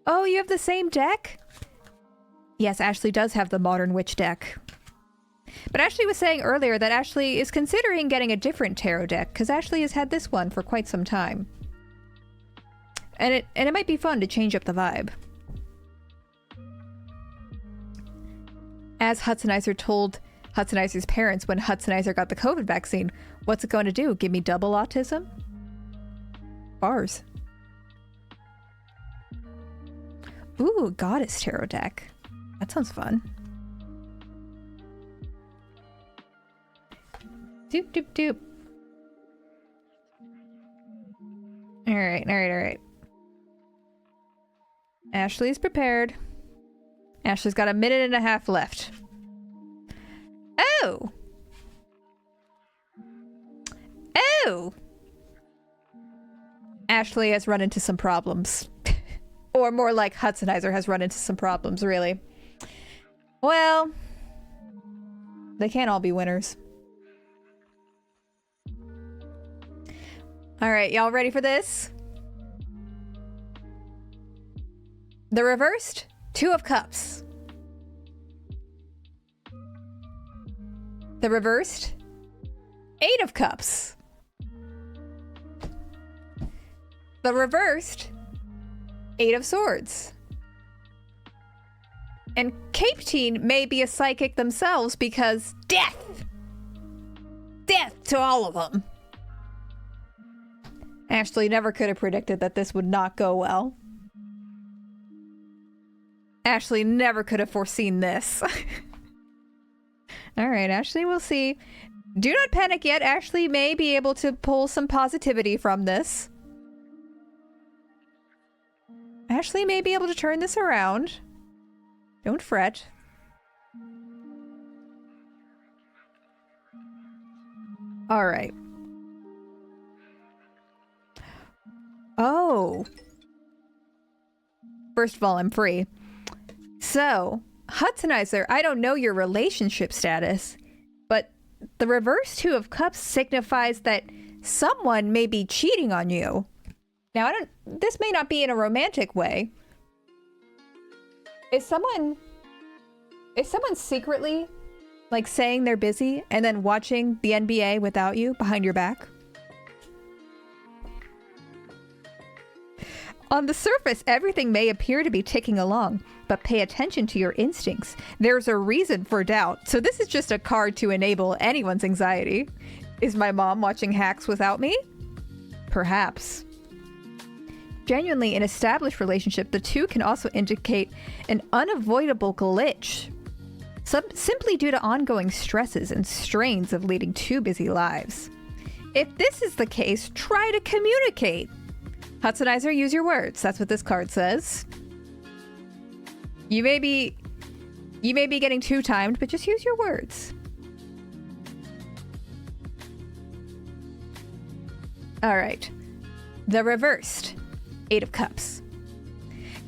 Oh, you have the same deck? Yes, Ashley does have the Modern Witch deck. But Ashley was saying earlier that Ashley is considering getting a different tarot deck, because Ashley has had this one for quite some time. And it might be fun to change up the vibe. As Hudsonizer told Hudsonizer's parents when Hudsonizer got the COVID vaccine, what's it going to do? Give me double autism? Bars. Ooh, Goddess Tarot deck. That sounds fun. Doop, doop, doop. Alright, alright, alright. Ashley's prepared. Ashley's got a minute and a half left. Oh! Oh! Ashley has run into some problems. Or more like Hudsonizer has run into some problems, really. Well, they can't all be winners. Alright, y'all ready for this? The reversed? 2 of Cups. The reversed? 8 of Cups. The reversed? 8 of Swords. And Cape Teen may be a psychic themselves because death! Death to all of them! Ashley never could have predicted that this would not go well. Ashley never could have foreseen this. Alright, Ashley, we'll see. Do not panic yet. Ashley may be able to pull some positivity from this. Ashley may be able to turn this around. Don't fret. Alright. Oh. First of all, I'm free. So, Hudsonizer, I don't know your relationship status, but the reverse 2 of Cups signifies that someone may be cheating on you. Now, this may not be in a romantic way. Is someone Is someone secretly, like, saying they're busy and then watching the NBA without you behind your back? On the surface, everything may appear to be ticking along, but pay attention to your instincts. There's a reason for doubt. So this is just a card to enable anyone's anxiety. Is my mom watching Hacks without me? Perhaps. Genuinely an established relationship, the two can also indicate an unavoidable glitch. Simply due to ongoing stresses and strains of leading two busy lives. If this is the case, try to communicate. Hudsonizer, use your words. That's what this card says. You may be getting too timed, but just use your words. All right. The reversed 8 of Cups.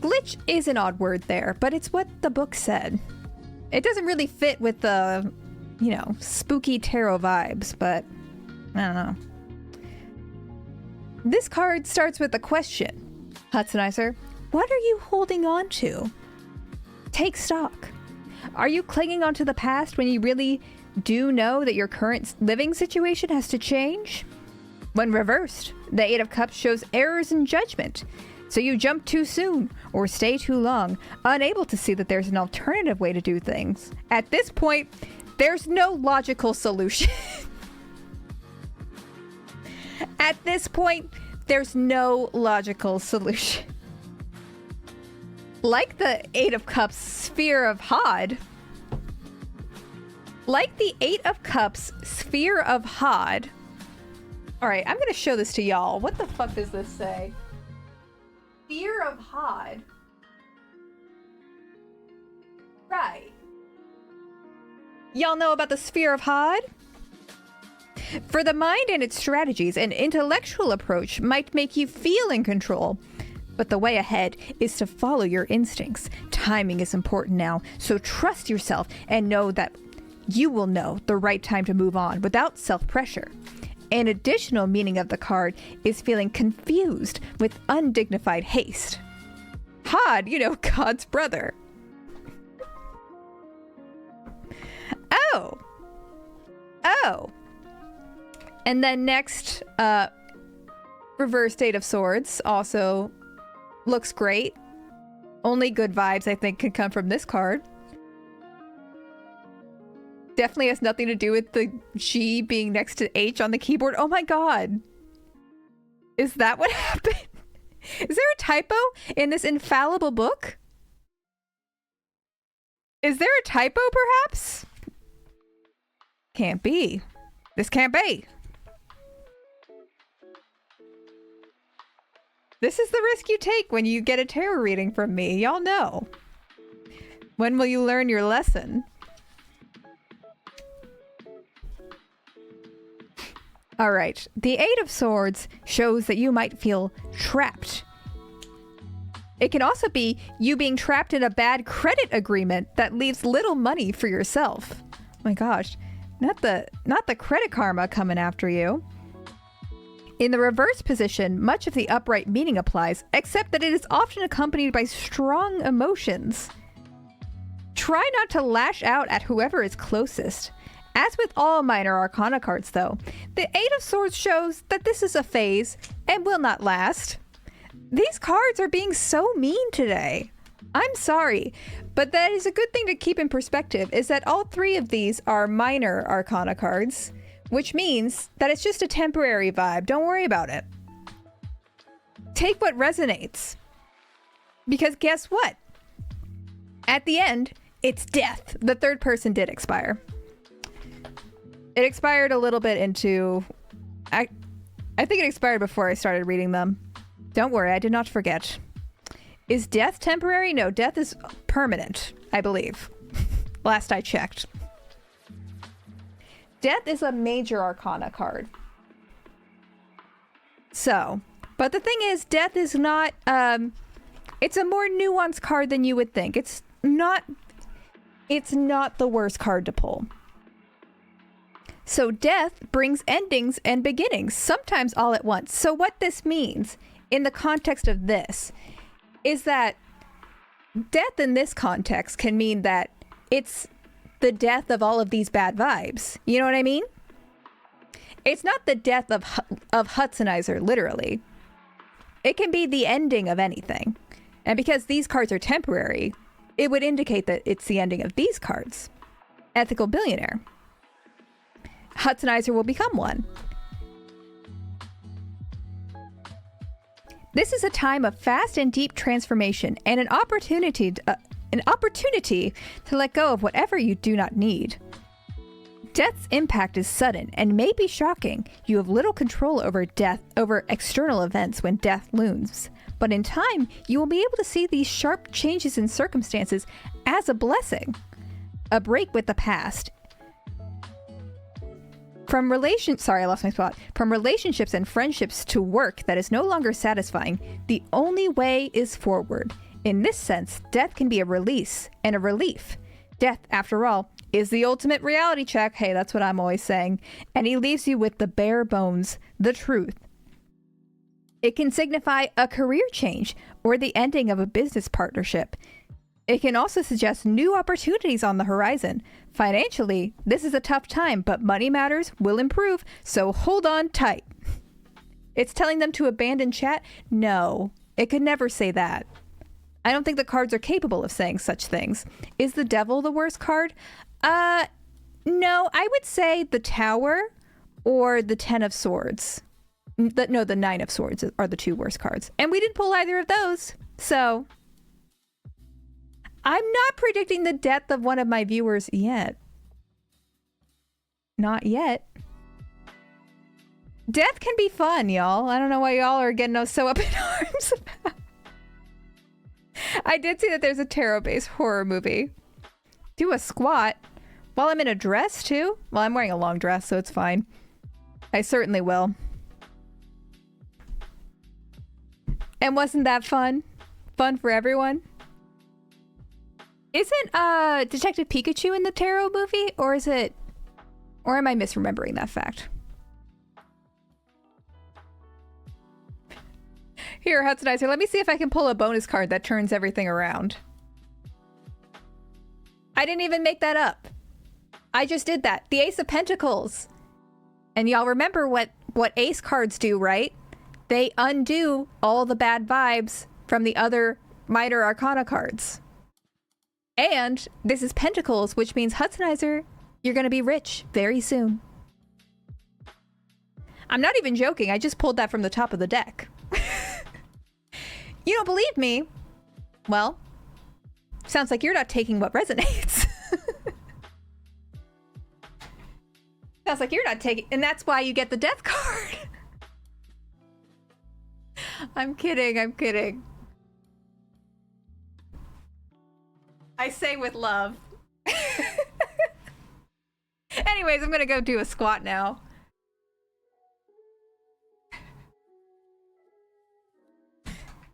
Glitch is an odd word there, but it's what the book said. It doesn't really fit with the, spooky tarot vibes, but I don't know. This card starts with a question. Hudsonizer, what are you holding on to? Take stock. Are you clinging onto the past when you really do know that your current living situation has to change? When reversed, the 8 of Cups shows errors in judgment. So you jump too soon or stay too long, unable to see that there's an alternative way to do things. At this point, there's no logical solution. At this point, there's no logical solution. Like the 8 of Cups sphere of Hod. Like the 8 of Cups sphere of Hod. Alright, I'm gonna show this to y'all. What the fuck does this say? Sphere of Hod. Right. Y'all know about the sphere of Hod? For the mind and its strategies, an intellectual approach might make you feel in control. But the way ahead is to follow your instincts. Timing is important now, so trust yourself and know that you will know the right time to move on without self-pressure. An additional meaning of the card is feeling confused with undignified haste. Hod, God's brother. Oh. And then next, reverse 8 of Swords also looks great. Only good vibes, I think, can come from this card. Definitely has nothing to do with the G being next to H on the keyboard. Oh my god. Is that what happened? Is there a typo in this infallible book? Is there a typo, perhaps? Can't be. This can't be. This is the risk you take when you get a tarot reading from me. Y'all know. When will you learn your lesson? All right. The 8 of Swords shows that you might feel trapped. It can also be you being trapped in a bad credit agreement that leaves little money for yourself. Oh my gosh. Not the credit karma coming after you. In the reverse position, much of the upright meaning applies, except that it is often accompanied by strong emotions. Try not to lash out at whoever is closest. As with all minor arcana cards, though, the 8 of Swords shows that this is a phase and will not last. These cards are being so mean today. I'm sorry, but that is a good thing to keep in perspective, is that all 3 of these are minor arcana cards, which means that it's just a temporary vibe. Don't worry about it. Take what resonates. Because guess what? At the end, it's death. The third person did expire. It expired a little bit into... I think it expired before I started reading them. Don't worry, I did not forget. Is death temporary? No, death is permanent, I believe. Last I checked. Death is a major arcana card. So, but the thing is, death is not, it's a more nuanced card than you would think. It's not the worst card to pull. So death brings endings and beginnings, sometimes all at once. So what this means in the context of this is that death in this context can mean that it's the death of all of these bad vibes. You know what I mean? It's not the death of Hudsonizer, literally. It can be the ending of anything. And because these cards are temporary, it would indicate that it's the ending of these cards. Ethical billionaire. Hudsonizer will become one. This is a time of fast and deep transformation and an opportunity to let go of whatever you do not need. Death's impact is sudden and may be shocking. You have little control over external events when death looms. But in time, you will be able to see these sharp changes in circumstances as a blessing. A break with the past. From relationships and friendships to work that is no longer satisfying, the only way is forward. In this sense, death can be a release and a relief. Death, after all, is the ultimate reality check. Hey, that's what I'm always saying. And he leaves you with the bare bones, the truth. It can signify a career change or the ending of a business partnership. It can also suggest new opportunities on the horizon. Financially, this is a tough time, but money matters will improve, so hold on tight. It's telling them to abandon chat? No, it could never say that. I don't think the cards are capable of saying such things. Is the devil the worst card? No, I would say the Tower or the Ten of Swords. The Nine of Swords are the two worst cards. And we didn't pull either of those, so... I'm not predicting the death of one of my viewers yet. Not yet. Death can be fun, y'all. I don't know why y'all are getting so up in arms about. I did see that there's a tarot-based horror movie. Do a squat. While I'm in a dress, too? Well, I'm wearing a long dress, so it's fine. I certainly will. And wasn't that fun? Fun for everyone? Isn't Detective Pikachu in the tarot movie? Or is it... Or am I misremembering that fact? Here, Hudsonizer, let me see if I can pull a bonus card that turns everything around. I didn't even make that up. I just did that. The Ace of Pentacles. And y'all remember what Ace cards do, right? They undo all the bad vibes from the other Minor Arcana cards. And this is Pentacles, which means, Hudsonizer, you're going to be rich very soon. I'm not even joking. I just pulled that from the top of the deck. You don't believe me? Well, sounds like you're not taking what resonates. Sounds like you're not taking... And that's why you get the death card. I'm kidding. I'm kidding. I say with love. Anyways, I'm gonna go do a squat now.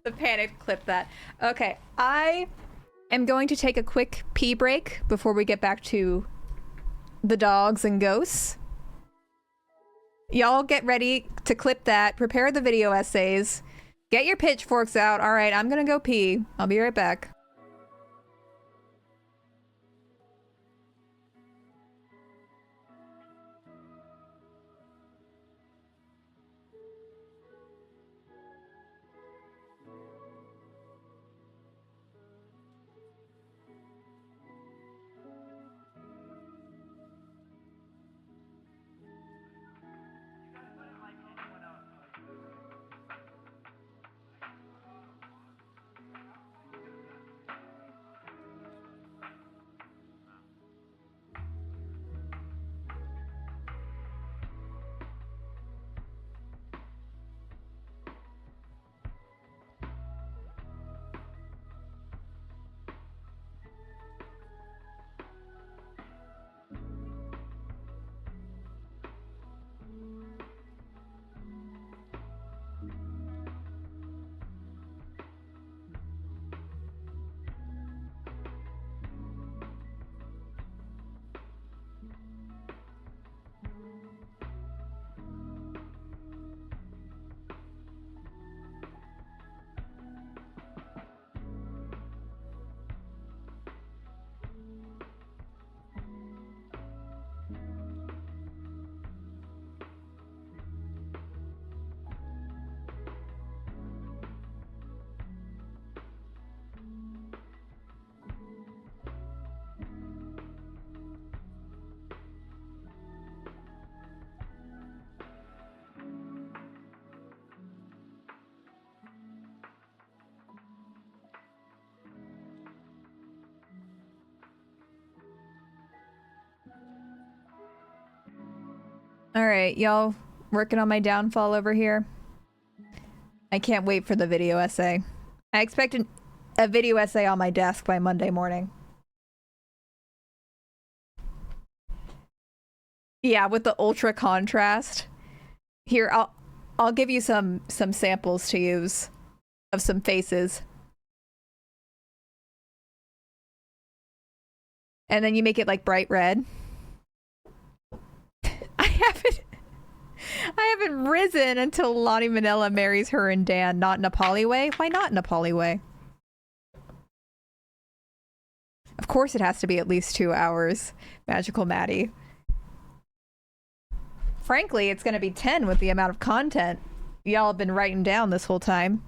The panic clip that. Okay, I am going to take a quick pee break before we get back to the dogs and ghosts. Y'all get ready to clip that. Prepare the video essays. Get your pitchforks out. All right, I'm gonna go pee. I'll be right back. Alright, y'all working on my downfall over here. I can't wait for the video essay. I expect a video essay on my desk by Monday morning. Yeah, with the ultra contrast. Here, I'll give you some samples to use of some faces. And then you make it like bright red. I haven't risen until Lonnie Manila marries her and Dan, not in a poly way. Why not in a poly way? Of course it has to be at least 2 hours. Magical Maddie. Frankly, it's gonna be 10 with the amount of content y'all have been writing down this whole time.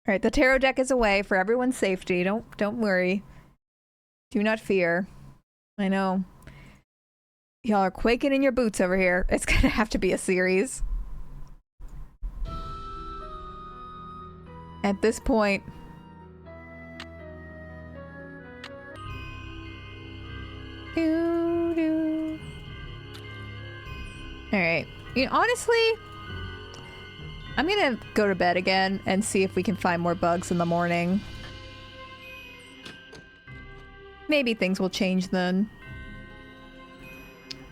Alright, the tarot deck is away for everyone's safety. Don't worry. Do not fear. I know. Y'all are quaking in your boots over here. It's gonna have to be a series. At this point. Alright. You know, honestly, I'm gonna go to bed again and see if we can find more bugs in the morning. Maybe things will change then.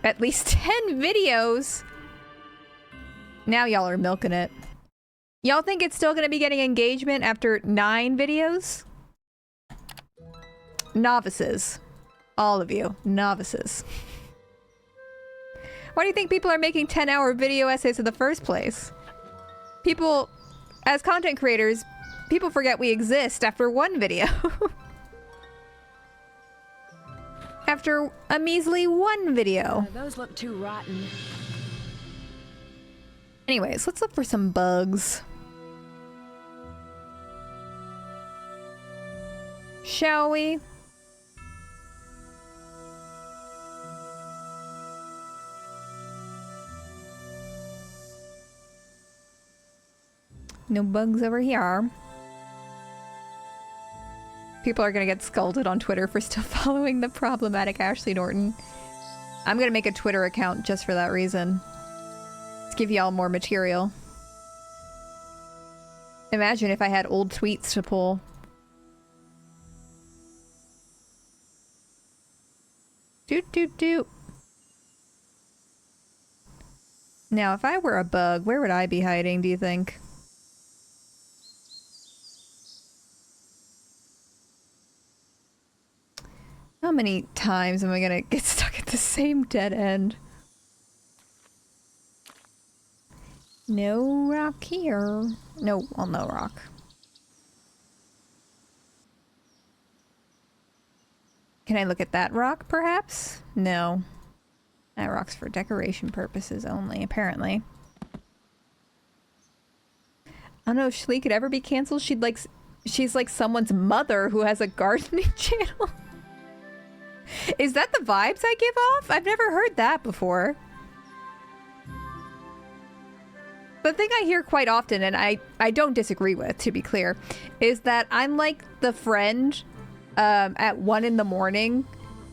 At least 10 videos! Now y'all are milking it. Y'all think it's still gonna be getting engagement after 9 videos? Novices. All of you. Novices. Why do you think people are making 10-hour video essays in the first place? People, as content creators, people forget we exist after 1 video. After a measly 1 video. Those look too rotten. Anyways, let's look for some bugs. Shall we? No bugs over here. People are gonna get scolded on Twitter for still following the problematic Ashley Norton. I'm gonna make a Twitter account just for that reason. Let's give y'all more material. Imagine if I had old tweets to pull. Doot doot doot. Now, if I were a bug, where would I be hiding, do you think? How many times am I gonna get stuck at the same dead end? No rock here. No, well, no rock. Can I look at that rock, perhaps? No. That rock's for decoration purposes only, apparently. I don't know if Shlee could ever be canceled. She's like someone's mother who has a gardening channel. Is that the vibes I give off? I've never heard that before. The thing I hear quite often, and I don't disagree with, to be clear, is that I'm like the friend at 1 in the morning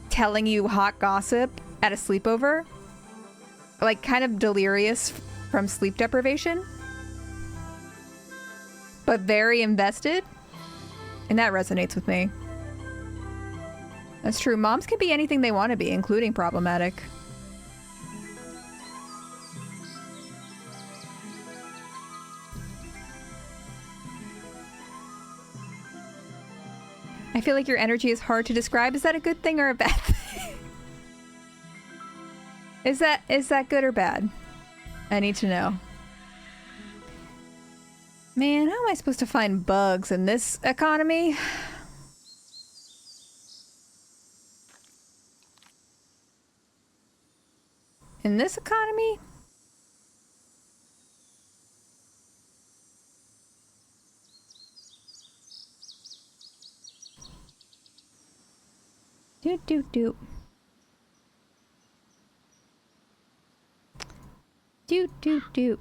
telling you hot gossip at a sleepover. Like, kind of delirious from sleep deprivation. But very invested. And that resonates with me. That's true. Moms can be anything they want to be, including problematic. I feel like your energy is hard to describe. Is that a good thing or a bad thing? Is that good or bad? I need to know. Man, how am I supposed to find bugs in this economy? In this economy? Doot doot doot. Doot doot doot.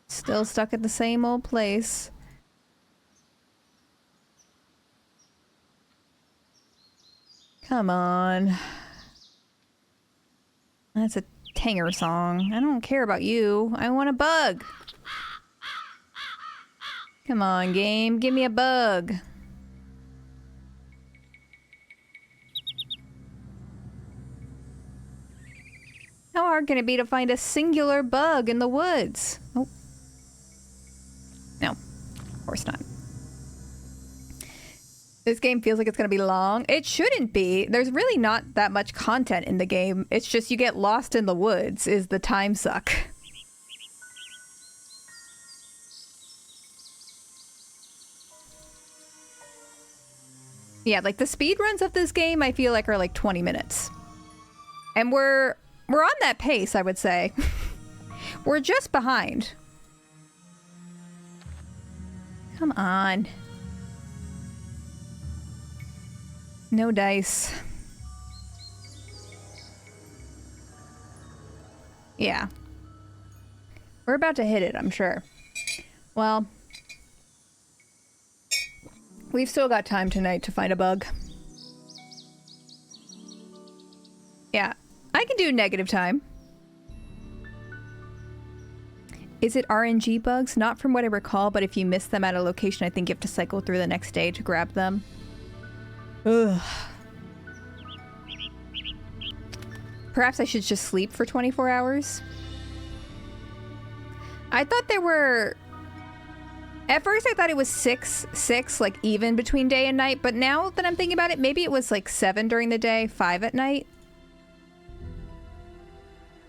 Still stuck at the same old place. Come on. That's a Tanger song. I don't care about you. I want a bug. Come on, game. Give me a bug. How hard can it be to find a singular bug in the woods? Oh. No. Of course not. This game feels like it's going to be long. It shouldn't be. There's really not that much content in the game. It's just you get lost in the woods is the time suck. Yeah, like the speed runs of this game I feel like are like 20 minutes. And we're on that pace, I would say. We're just behind. Come on. No dice. Yeah. We're about to hit it, I'm sure. Well, we've still got time tonight to find a bug. Yeah, I can do negative time. Is it RNG bugs? Not from what I recall, but if you miss them at a location, I think you have to cycle through the next day to grab them. Ugh. Perhaps I should just sleep for 24 hours? I thought there were... At first I thought it was six, like even between day and night, but now that I'm thinking about it, maybe it was like 7 during the day, 5 at night.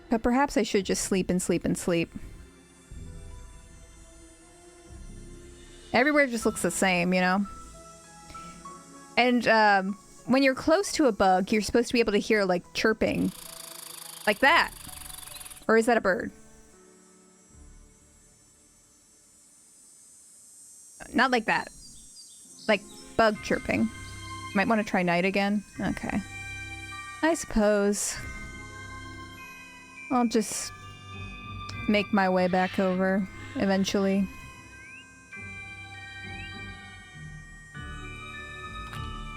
But perhaps I should just sleep and sleep and sleep. Everywhere just looks the same, you know? And when you're close to a bug, you're supposed to be able to hear like chirping. Like that. Or is that a bird? Not like that. Like bug chirping. Might want to try night again. Okay. I suppose I'll just make my way back over eventually.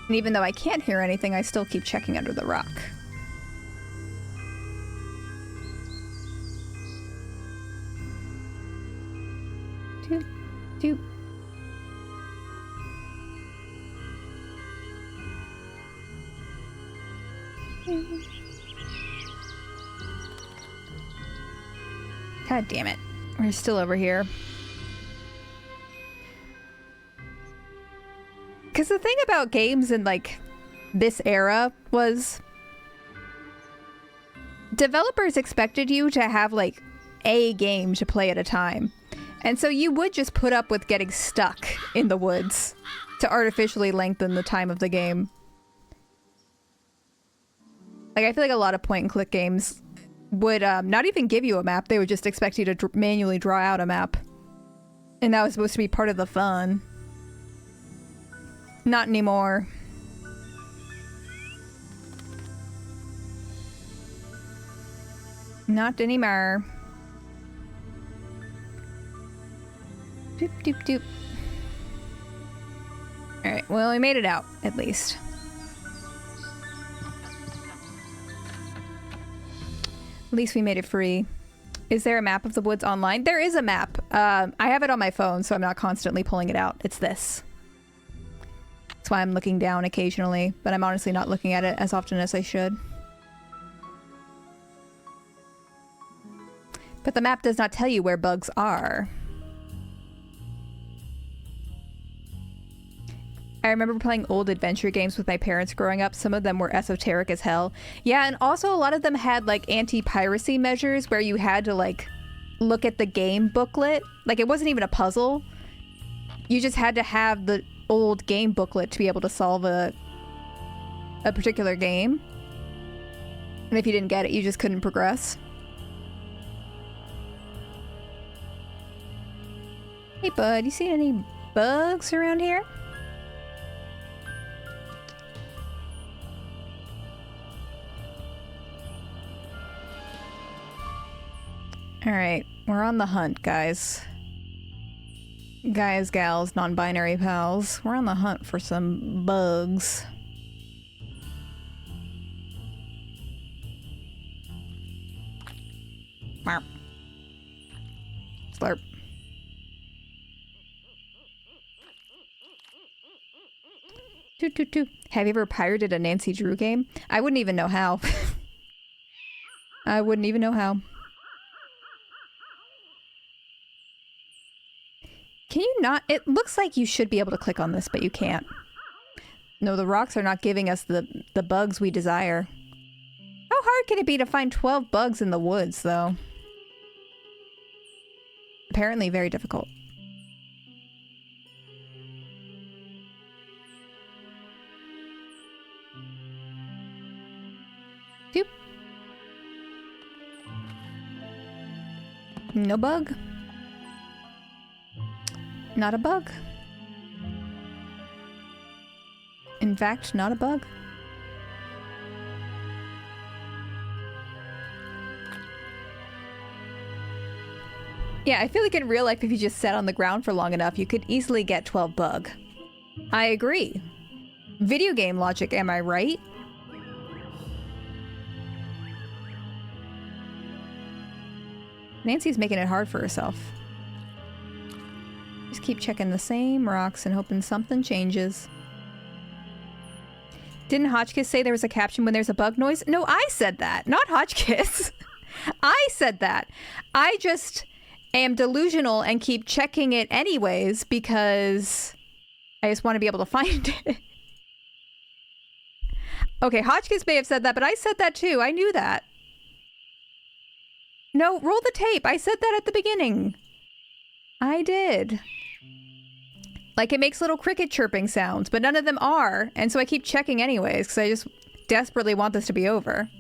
And even though I can't hear anything, I still keep checking under the rock. Doop, doop. God damn it. We're still over here. Because the thing about games in, like, this era was... developers expected you to have, like, a game to play at a time. And so you would just put up with getting stuck in the woods to artificially lengthen the time of the game. Like, I feel like a lot of point-and-click games would not even give you a map. They would just expect you to manually draw out a map. And that was supposed to be part of the fun. Not anymore. Not anymore. Doop, doop, doop. Alright, well, we made it out, at least. At least we made it free. Is there a map of the woods online? There is a map. I have it on my phone, so I'm not constantly pulling it out. It's this. That's why I'm looking down occasionally, but I'm honestly not looking at it as often as I should. But the map does not tell you where bugs are. I remember playing old adventure games with my parents growing up. Some of them were esoteric as hell. Yeah, and also a lot of them had like anti-piracy measures where you had to like look at the game booklet. Like it wasn't even a puzzle. You just had to have the old game booklet to be able to solve a particular game. And if you didn't get it, you just couldn't progress. Hey bud, you see any bugs around here? Alright, we're on the hunt, guys. Guys, gals, non-binary pals. We're on the hunt for some bugs. Marp. Slurp. Toot toot toot. Have you ever pirated a Nancy Drew game? I wouldn't even know how. I wouldn't even know how. Can you not? It looks like you should be able to click on this, but you can't. No, the rocks are not giving us the bugs we desire. How hard can it be to find 12 bugs in the woods, though? Apparently very difficult. Doop. No bug. Not a bug. In fact, not a bug. Yeah, I feel like in real life, if you just sat on the ground for long enough, you could easily get 12 bug. I agree. Video game logic, am I right? Nancy's making it hard for herself. Just keep checking the same rocks and hoping something changes. Didn't Hotchkiss say there was a caption when there's a bug noise? No, I said that, not Hotchkiss. I said that. I just am delusional and keep checking it anyways because I just want to be able to find it. Okay, Hotchkiss may have said that, but I said that too. I knew that. No, roll the tape. I said that at the beginning. I did. Like, it makes little cricket chirping sounds, but none of them are. And so I keep checking anyways, because I just desperately want this to be over.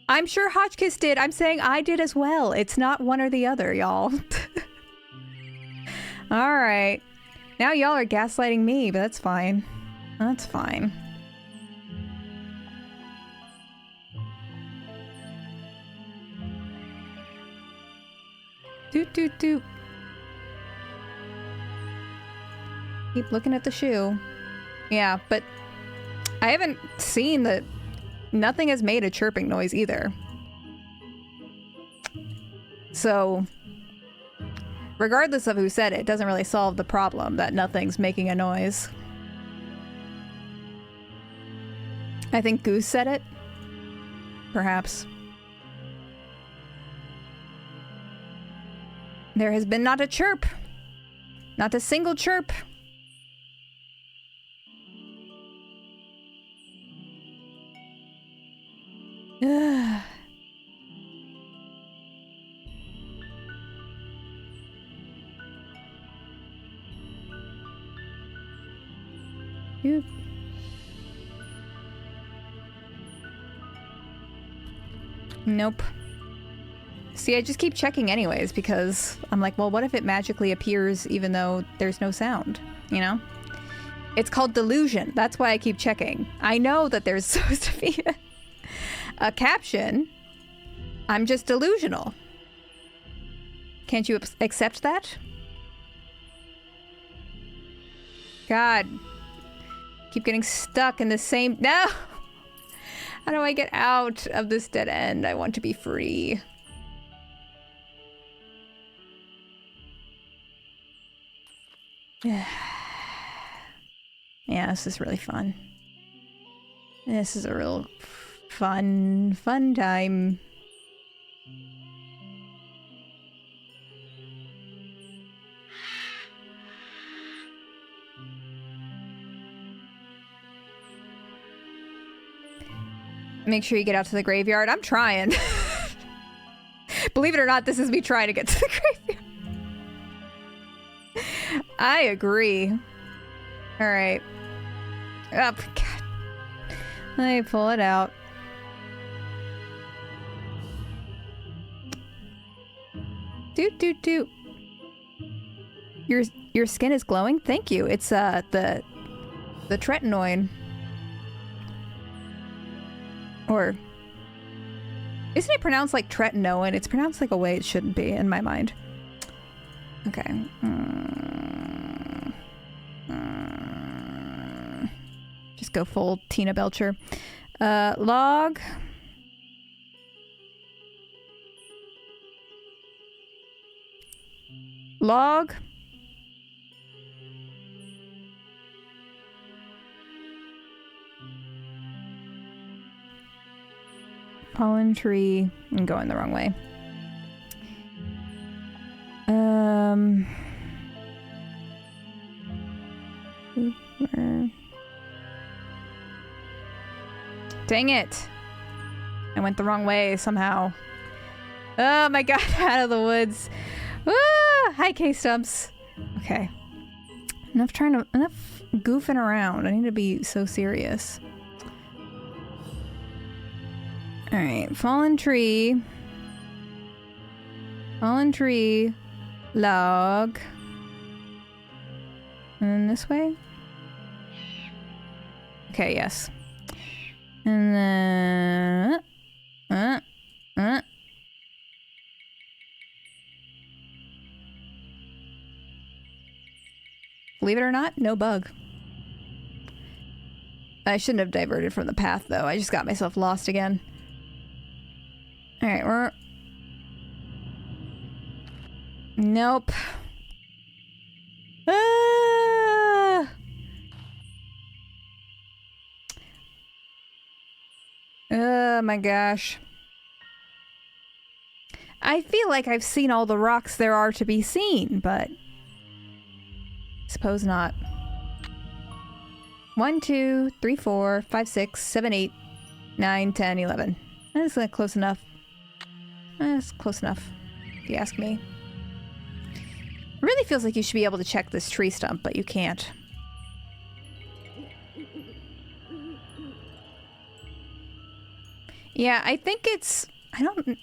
I'm sure Hotchkiss did. I'm saying I did as well. It's not one or the other, y'all. Alright. Now y'all are gaslighting me, but that's fine. That's fine. Doot doot doot. Keep looking at the shoe. Yeah, but I haven't seen that. Nothing has made a chirping noise either. So, regardless of who said it, it doesn't really solve the problem that nothing's making a noise. I think Goose said it. Perhaps. There has been not a chirp. Not a single chirp. Oop. Nope. See, I just keep checking anyways because I'm like, well, what if it magically appears even though there's no sound, you know? It's called delusion. That's why I keep checking. I know that there's supposed to be a caption. I'm just delusional. Can't you accept that? God. Keep getting stuck in the same... No! How do I get out of this dead end? I want to be free. Yeah, this is really fun. This is a real fun time. Make sure you get out to the graveyard. I'm trying. Believe it or not, this is me trying to get to the graveyard. I agree. All right. Up. Oh, God. Let me pull it out. Doot doot doot. Your skin is glowing. Thank you. It's the tretinoin. Or isn't it pronounced like tretinoin? It's pronounced like a way it shouldn't be in my mind. Okay. Just go full Tina Belcher. Log. log. Pollen tree. I'm going the wrong way. Dang it. I went the wrong way somehow. Oh my god, out of the woods. Ah, hi, K-Stumps. Okay. Enough goofing around. I need to be so serious. Alright, fallen tree. Fallen tree. Log. And then this way? Okay, yes. And then... Believe it or not, no bug. I shouldn't have diverted from the path, though. I just got myself lost again. Alright, we're... Nope. Ah! Oh my gosh. I feel like I've seen all the rocks there are to be seen, but... Suppose not. 1, 2, 3, 4, 5, 6, 7, 8, 9, 10, 11. That's close enough. That's close enough, if you ask me. It really feels like you should be able to check this tree stump, but you can't. Yeah, I think it's... I don't...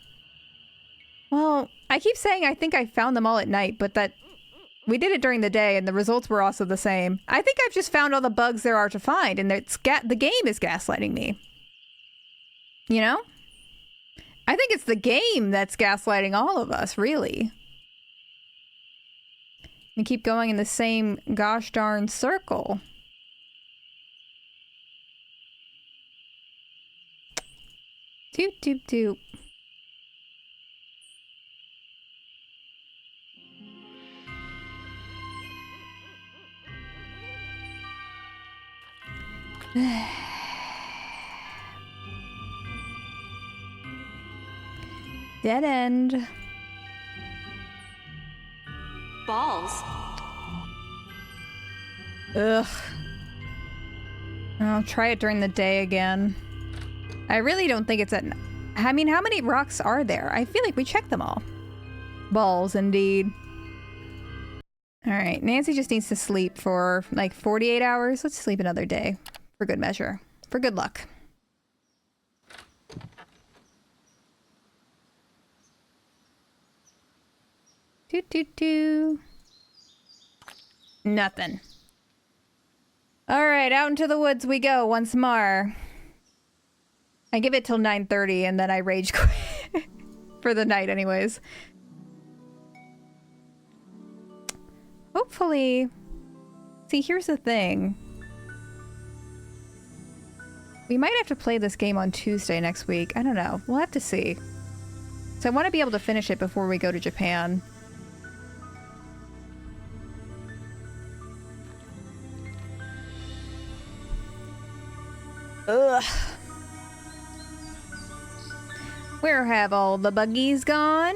Well, I keep saying I think I found them all at night, but that... We did it during the day, and the results were also the same. I think I've just found all the bugs there are to find, and it's the game is gaslighting me. You know? I think it's the game that's gaslighting all of us, really. We keep going in the same gosh darn circle. Toot toot toot. Dead end. Balls. Ugh. I'll try it during the day again. I really don't think it's at... I mean, how many rocks are there? I feel like we checked them all. Balls, indeed. Alright, Nancy just needs to sleep for like 48 hours. Let's sleep another day. For good measure. For good luck. Doo doo doo. Nothing. Alright, out into the woods we go once more. I give it till 9:30 and then I rage quit. For the night anyways. Hopefully... See, here's the thing. We might have to play this game on Tuesday next week. I don't know. We'll have to see. So I want to be able to finish it before we go to Japan. Ugh. Where have all the buggies gone?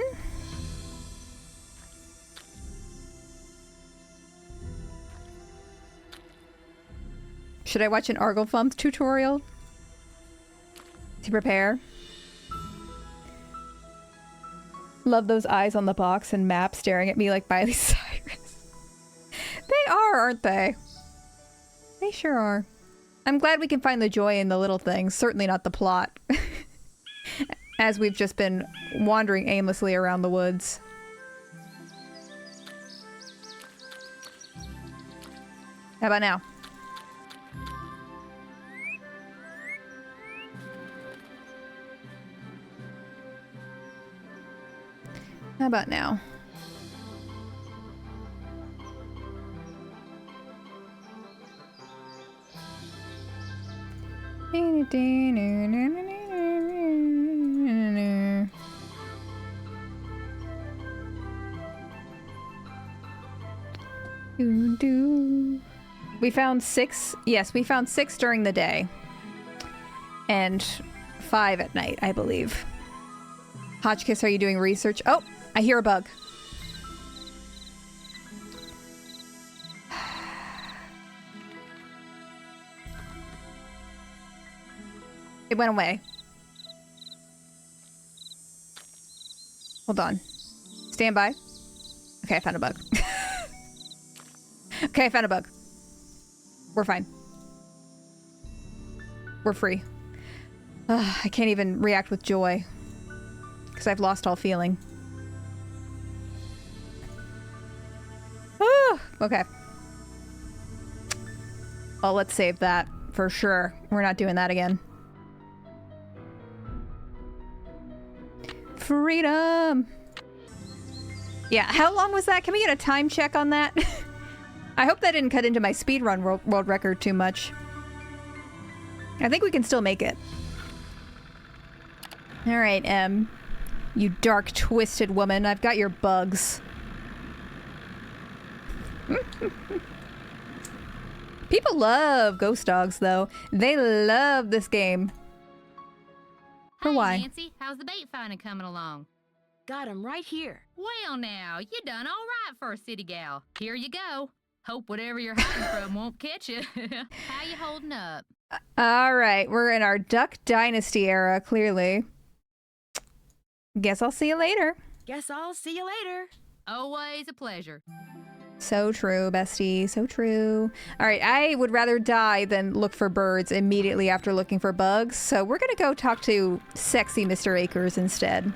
Should I watch an Arglefump tutorial to prepare? Love those eyes on the box and map staring at me like Miley Cyrus. They are, aren't they? They sure are. I'm glad we can find the joy in the little things, certainly not the plot. As we've just been wandering aimlessly around the woods. How about now? How about now? We found 6. Yes, we found 6 during the day. And 5 at night, I believe. Hotchkiss, are you doing research? Oh, I hear a bug. It went away. Hold on. Stand by. Okay, I found a bug. Okay, I found a bug. We're fine. We're free. I can't even react with joy. Because I've lost all feeling. Okay. Well, let's save that for sure. We're not doing that again. Freedom! Yeah, how long was that? Can we get a time check on that? I hope that didn't cut into my speedrun world record too much. I think we can still make it. Alright, you dark, twisted woman. I've got your bugs. People love ghost dogs, though. They love this game. For Hey, why? Nancy, how's the bait finding coming along? Got him right here. Well, now, you done all right for a city gal. Here you go. Hope whatever you're hiding from won't catch you. How you holding up? All right, we're in our Duck Dynasty era, clearly. Guess I'll see you later. Guess I'll see you later. Always a pleasure. So true, bestie. So true. All right, I would rather die than look for birds immediately after looking for bugs. So we're going to go talk to sexy Mr. Akers instead.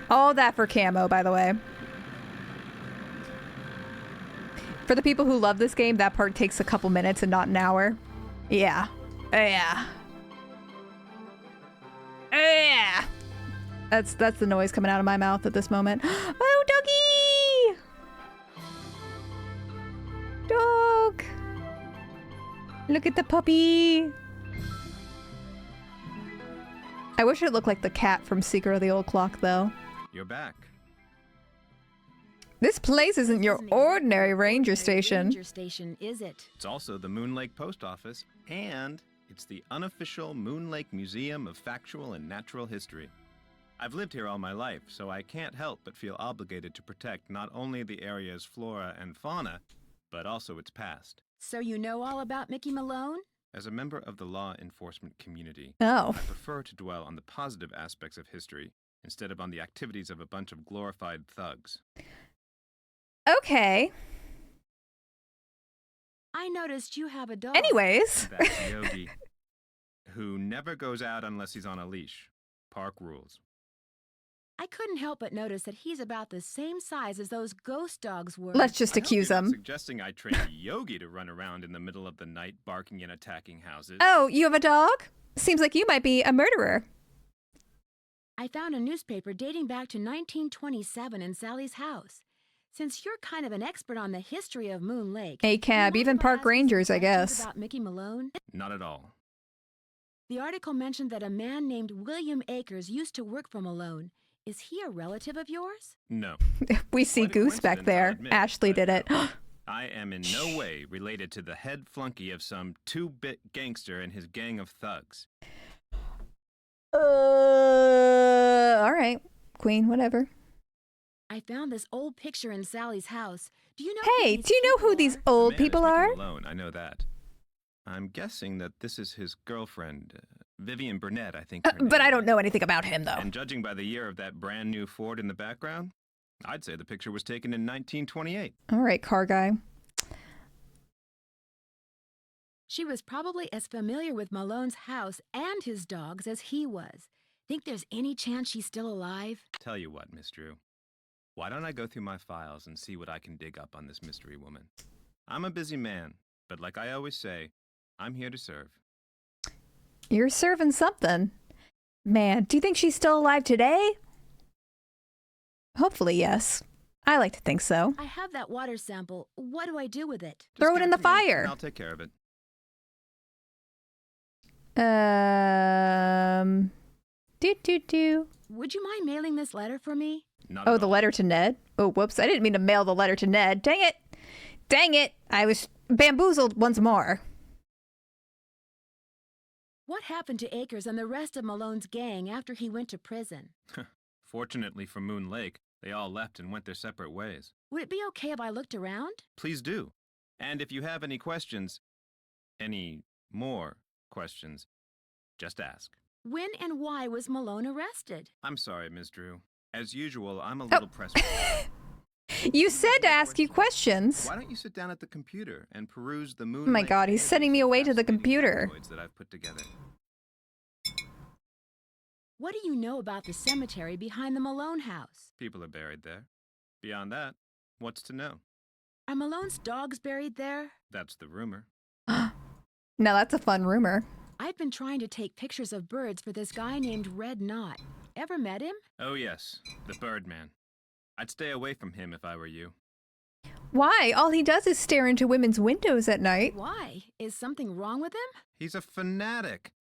All that for camo, by the way. For the people who love this game, that part takes a couple minutes and not an hour. Yeah. Yeah. Yeah. That's the noise coming out of my mouth at this moment. Oh, doggy! Dog! Look at the puppy! I wish it looked like the cat from Secret of the Old Clock, though. You're back. This place isn't your ordinary ranger station. Ranger station, is it? It's also the Moon Lake Post Office, and it's the unofficial Moon Lake Museum of Factual and Natural History. I've lived here all my life, so I can't help but feel obligated to protect not only the area's flora and fauna, but also its past. So you know all about Mickey Malone? As a member of the law enforcement community, Oh. I prefer to dwell on the positive aspects of history instead of on the activities of a bunch of glorified thugs. Okay. I noticed you have a dog. Anyways. That's Yogi, who never goes out unless he's on a leash. Park rules. I couldn't help but notice that he's about the same size as those ghost dogs were. Let's just I hope accuse you're not him. suggesting I train Yogi to run around in the middle of the night barking and attacking houses. Oh, you have a dog? Seems like you might be a murderer. I found a newspaper dating back to 1927 in Sally's house. Since you're kind of an expert on the history of Moon Lake, A cab, do you even mind if I park ask you some rangers, I questions guess. About Mickey Malone? Not at all. The article mentioned that a man named William Akers used to work for Malone. Is he a relative of yours? No. We see Quite a Goose back coincidence, I'll there. admit, Ashley but did it. no. I am in no way related to the head flunky of some two-bit gangster and his gang of thugs. All right. Queen, whatever. I found this old picture in Sally's house. Do you know? Hey, do you know who these The old man people is Mickey are? Malone, I know that. I'm guessing that this is his girlfriend, Vivian Burnett, I think. her But name I don't is. know anything about him, though. And judging by the year of that brand new Ford in the background, I'd say the picture was taken in 1928. All right, car guy. She was probably as familiar with Malone's house and his dogs as he was. Think there's any chance she's still alive? Tell you what, Miss Drew. Why don't I go through my files and see what I can dig up on this mystery woman? I'm a busy man, but like I always say, I'm here to serve. You're serving something. Man, do you think she's still alive today? Hopefully, yes. I like to think so. I have that water sample. What do I do with it? Just Throw give it in the to me, and fire. I'll take care of it. Do. Would you mind mailing this letter for me? Not Oh, at the all. letter to Ned? Oh, whoops. I didn't mean to mail the letter to Ned. Dang it. Dang it. I was bamboozled once more. What happened to Akers and the rest of Malone's gang after he went to prison? Fortunately for Moon Lake, they all left and went their separate ways. Would it be okay if I looked around? Please do. And if you have any questions, any more questions, just ask. When and why was Malone arrested? I'm sorry, Ms. Drew. As usual, I'm a little pressed. You said to ask you questions. Why don't you sit down at the computer and peruse the Moon Oh my Lake God, he's database sending me of away to the fascinating computer. factoids that I've put together. What do you know about the cemetery behind the Malone house? People are buried there. Beyond that, what's to know? Are Malone's dogs buried there? That's the rumor. Now that's a fun rumor. I've been trying to take pictures of birds for this guy named Red Knot. Ever met him? Oh yes, the Birdman. I'd stay away from him if I were you. Why? All he does is stare into women's windows at night. Why? Is something wrong with him? He's a fanatic.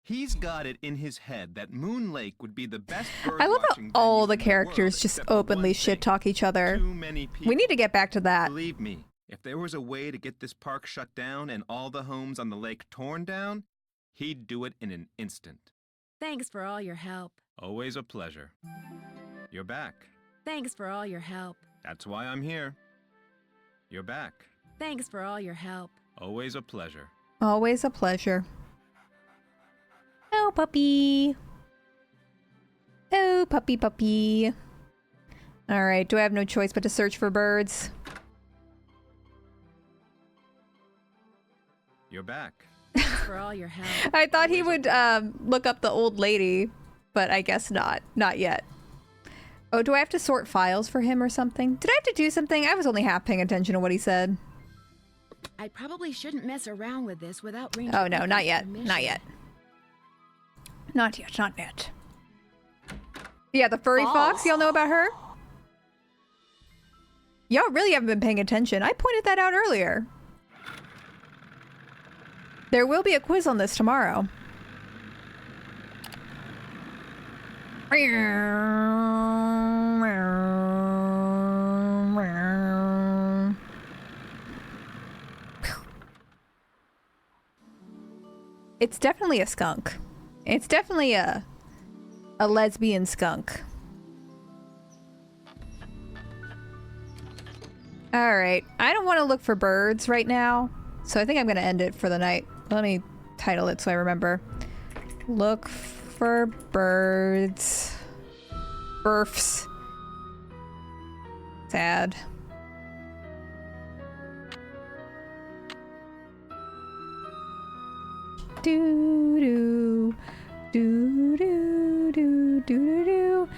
He's got it in his head that Moon Lake would be the best I love how birdwatching all venue the in characters world, just except for openly one shit thing. talk each other. Too many people. We need to get back to that. Believe me, if there was a way to get this park shut down and all the homes on the lake torn down, he'd do it in an instant. Thanks for all your help. Always a pleasure. You're back. Thanks for all your help. That's why I'm here. You're back. Thanks for all your help. Always a pleasure. Always a pleasure. Oh, puppy. Oh, puppy, puppy. All right, do I have no choice but to search for birds? You're back. Thanks for all your help. I thought he would look up the old lady, but I guess not. Not yet. Oh, do I have to sort files for him or something? Did I have to do something? I was only half paying attention to what he said. I probably shouldn't mess around with this without Ranger. Oh, no, not Akers' yet. permission. Not yet. Not yet, not yet. Yeah, the furry Balls. fox, y'all know about her? Y'all really haven't been paying attention. I pointed that out earlier. There will be a quiz on this tomorrow. It's definitely a skunk. It's definitely a lesbian skunk. All right, I don't want to look for birds right now, so I think I'm going to end it for the night. Let me title it so I remember. Look for birds. Burfs. Sad. Do do do do do do do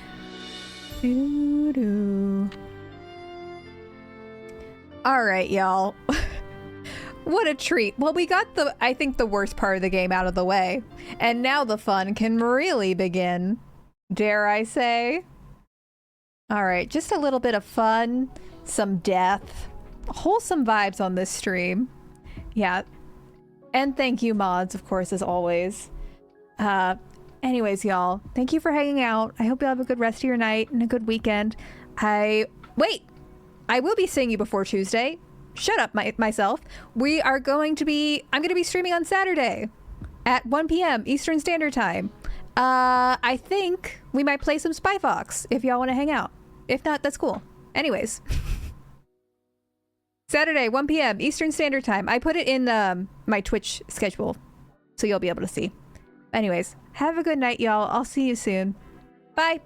do do. All right, y'all. What a treat. Well, we got I think the worst part of the game out of the way, and now the fun can really begin. Dare I say? All right, just a little bit of fun, some death, wholesome vibes on this stream. Yeah. And thank you, mods, of course, as always. Anyways, y'all, thank you for hanging out. I hope you have a good rest of your night and a good weekend. Wait! I will be seeing you before Tuesday. Shut up, myself. I'm going to be streaming on Saturday at 1 p.m. Eastern Standard Time. I think we might play some Spy Fox if y'all want to hang out. If not, that's cool. Anyways. Saturday, 1 p.m. Eastern Standard Time. I put it in my Twitch schedule, so you'll be able to see. Anyways, have a good night, y'all. I'll see you soon. Bye.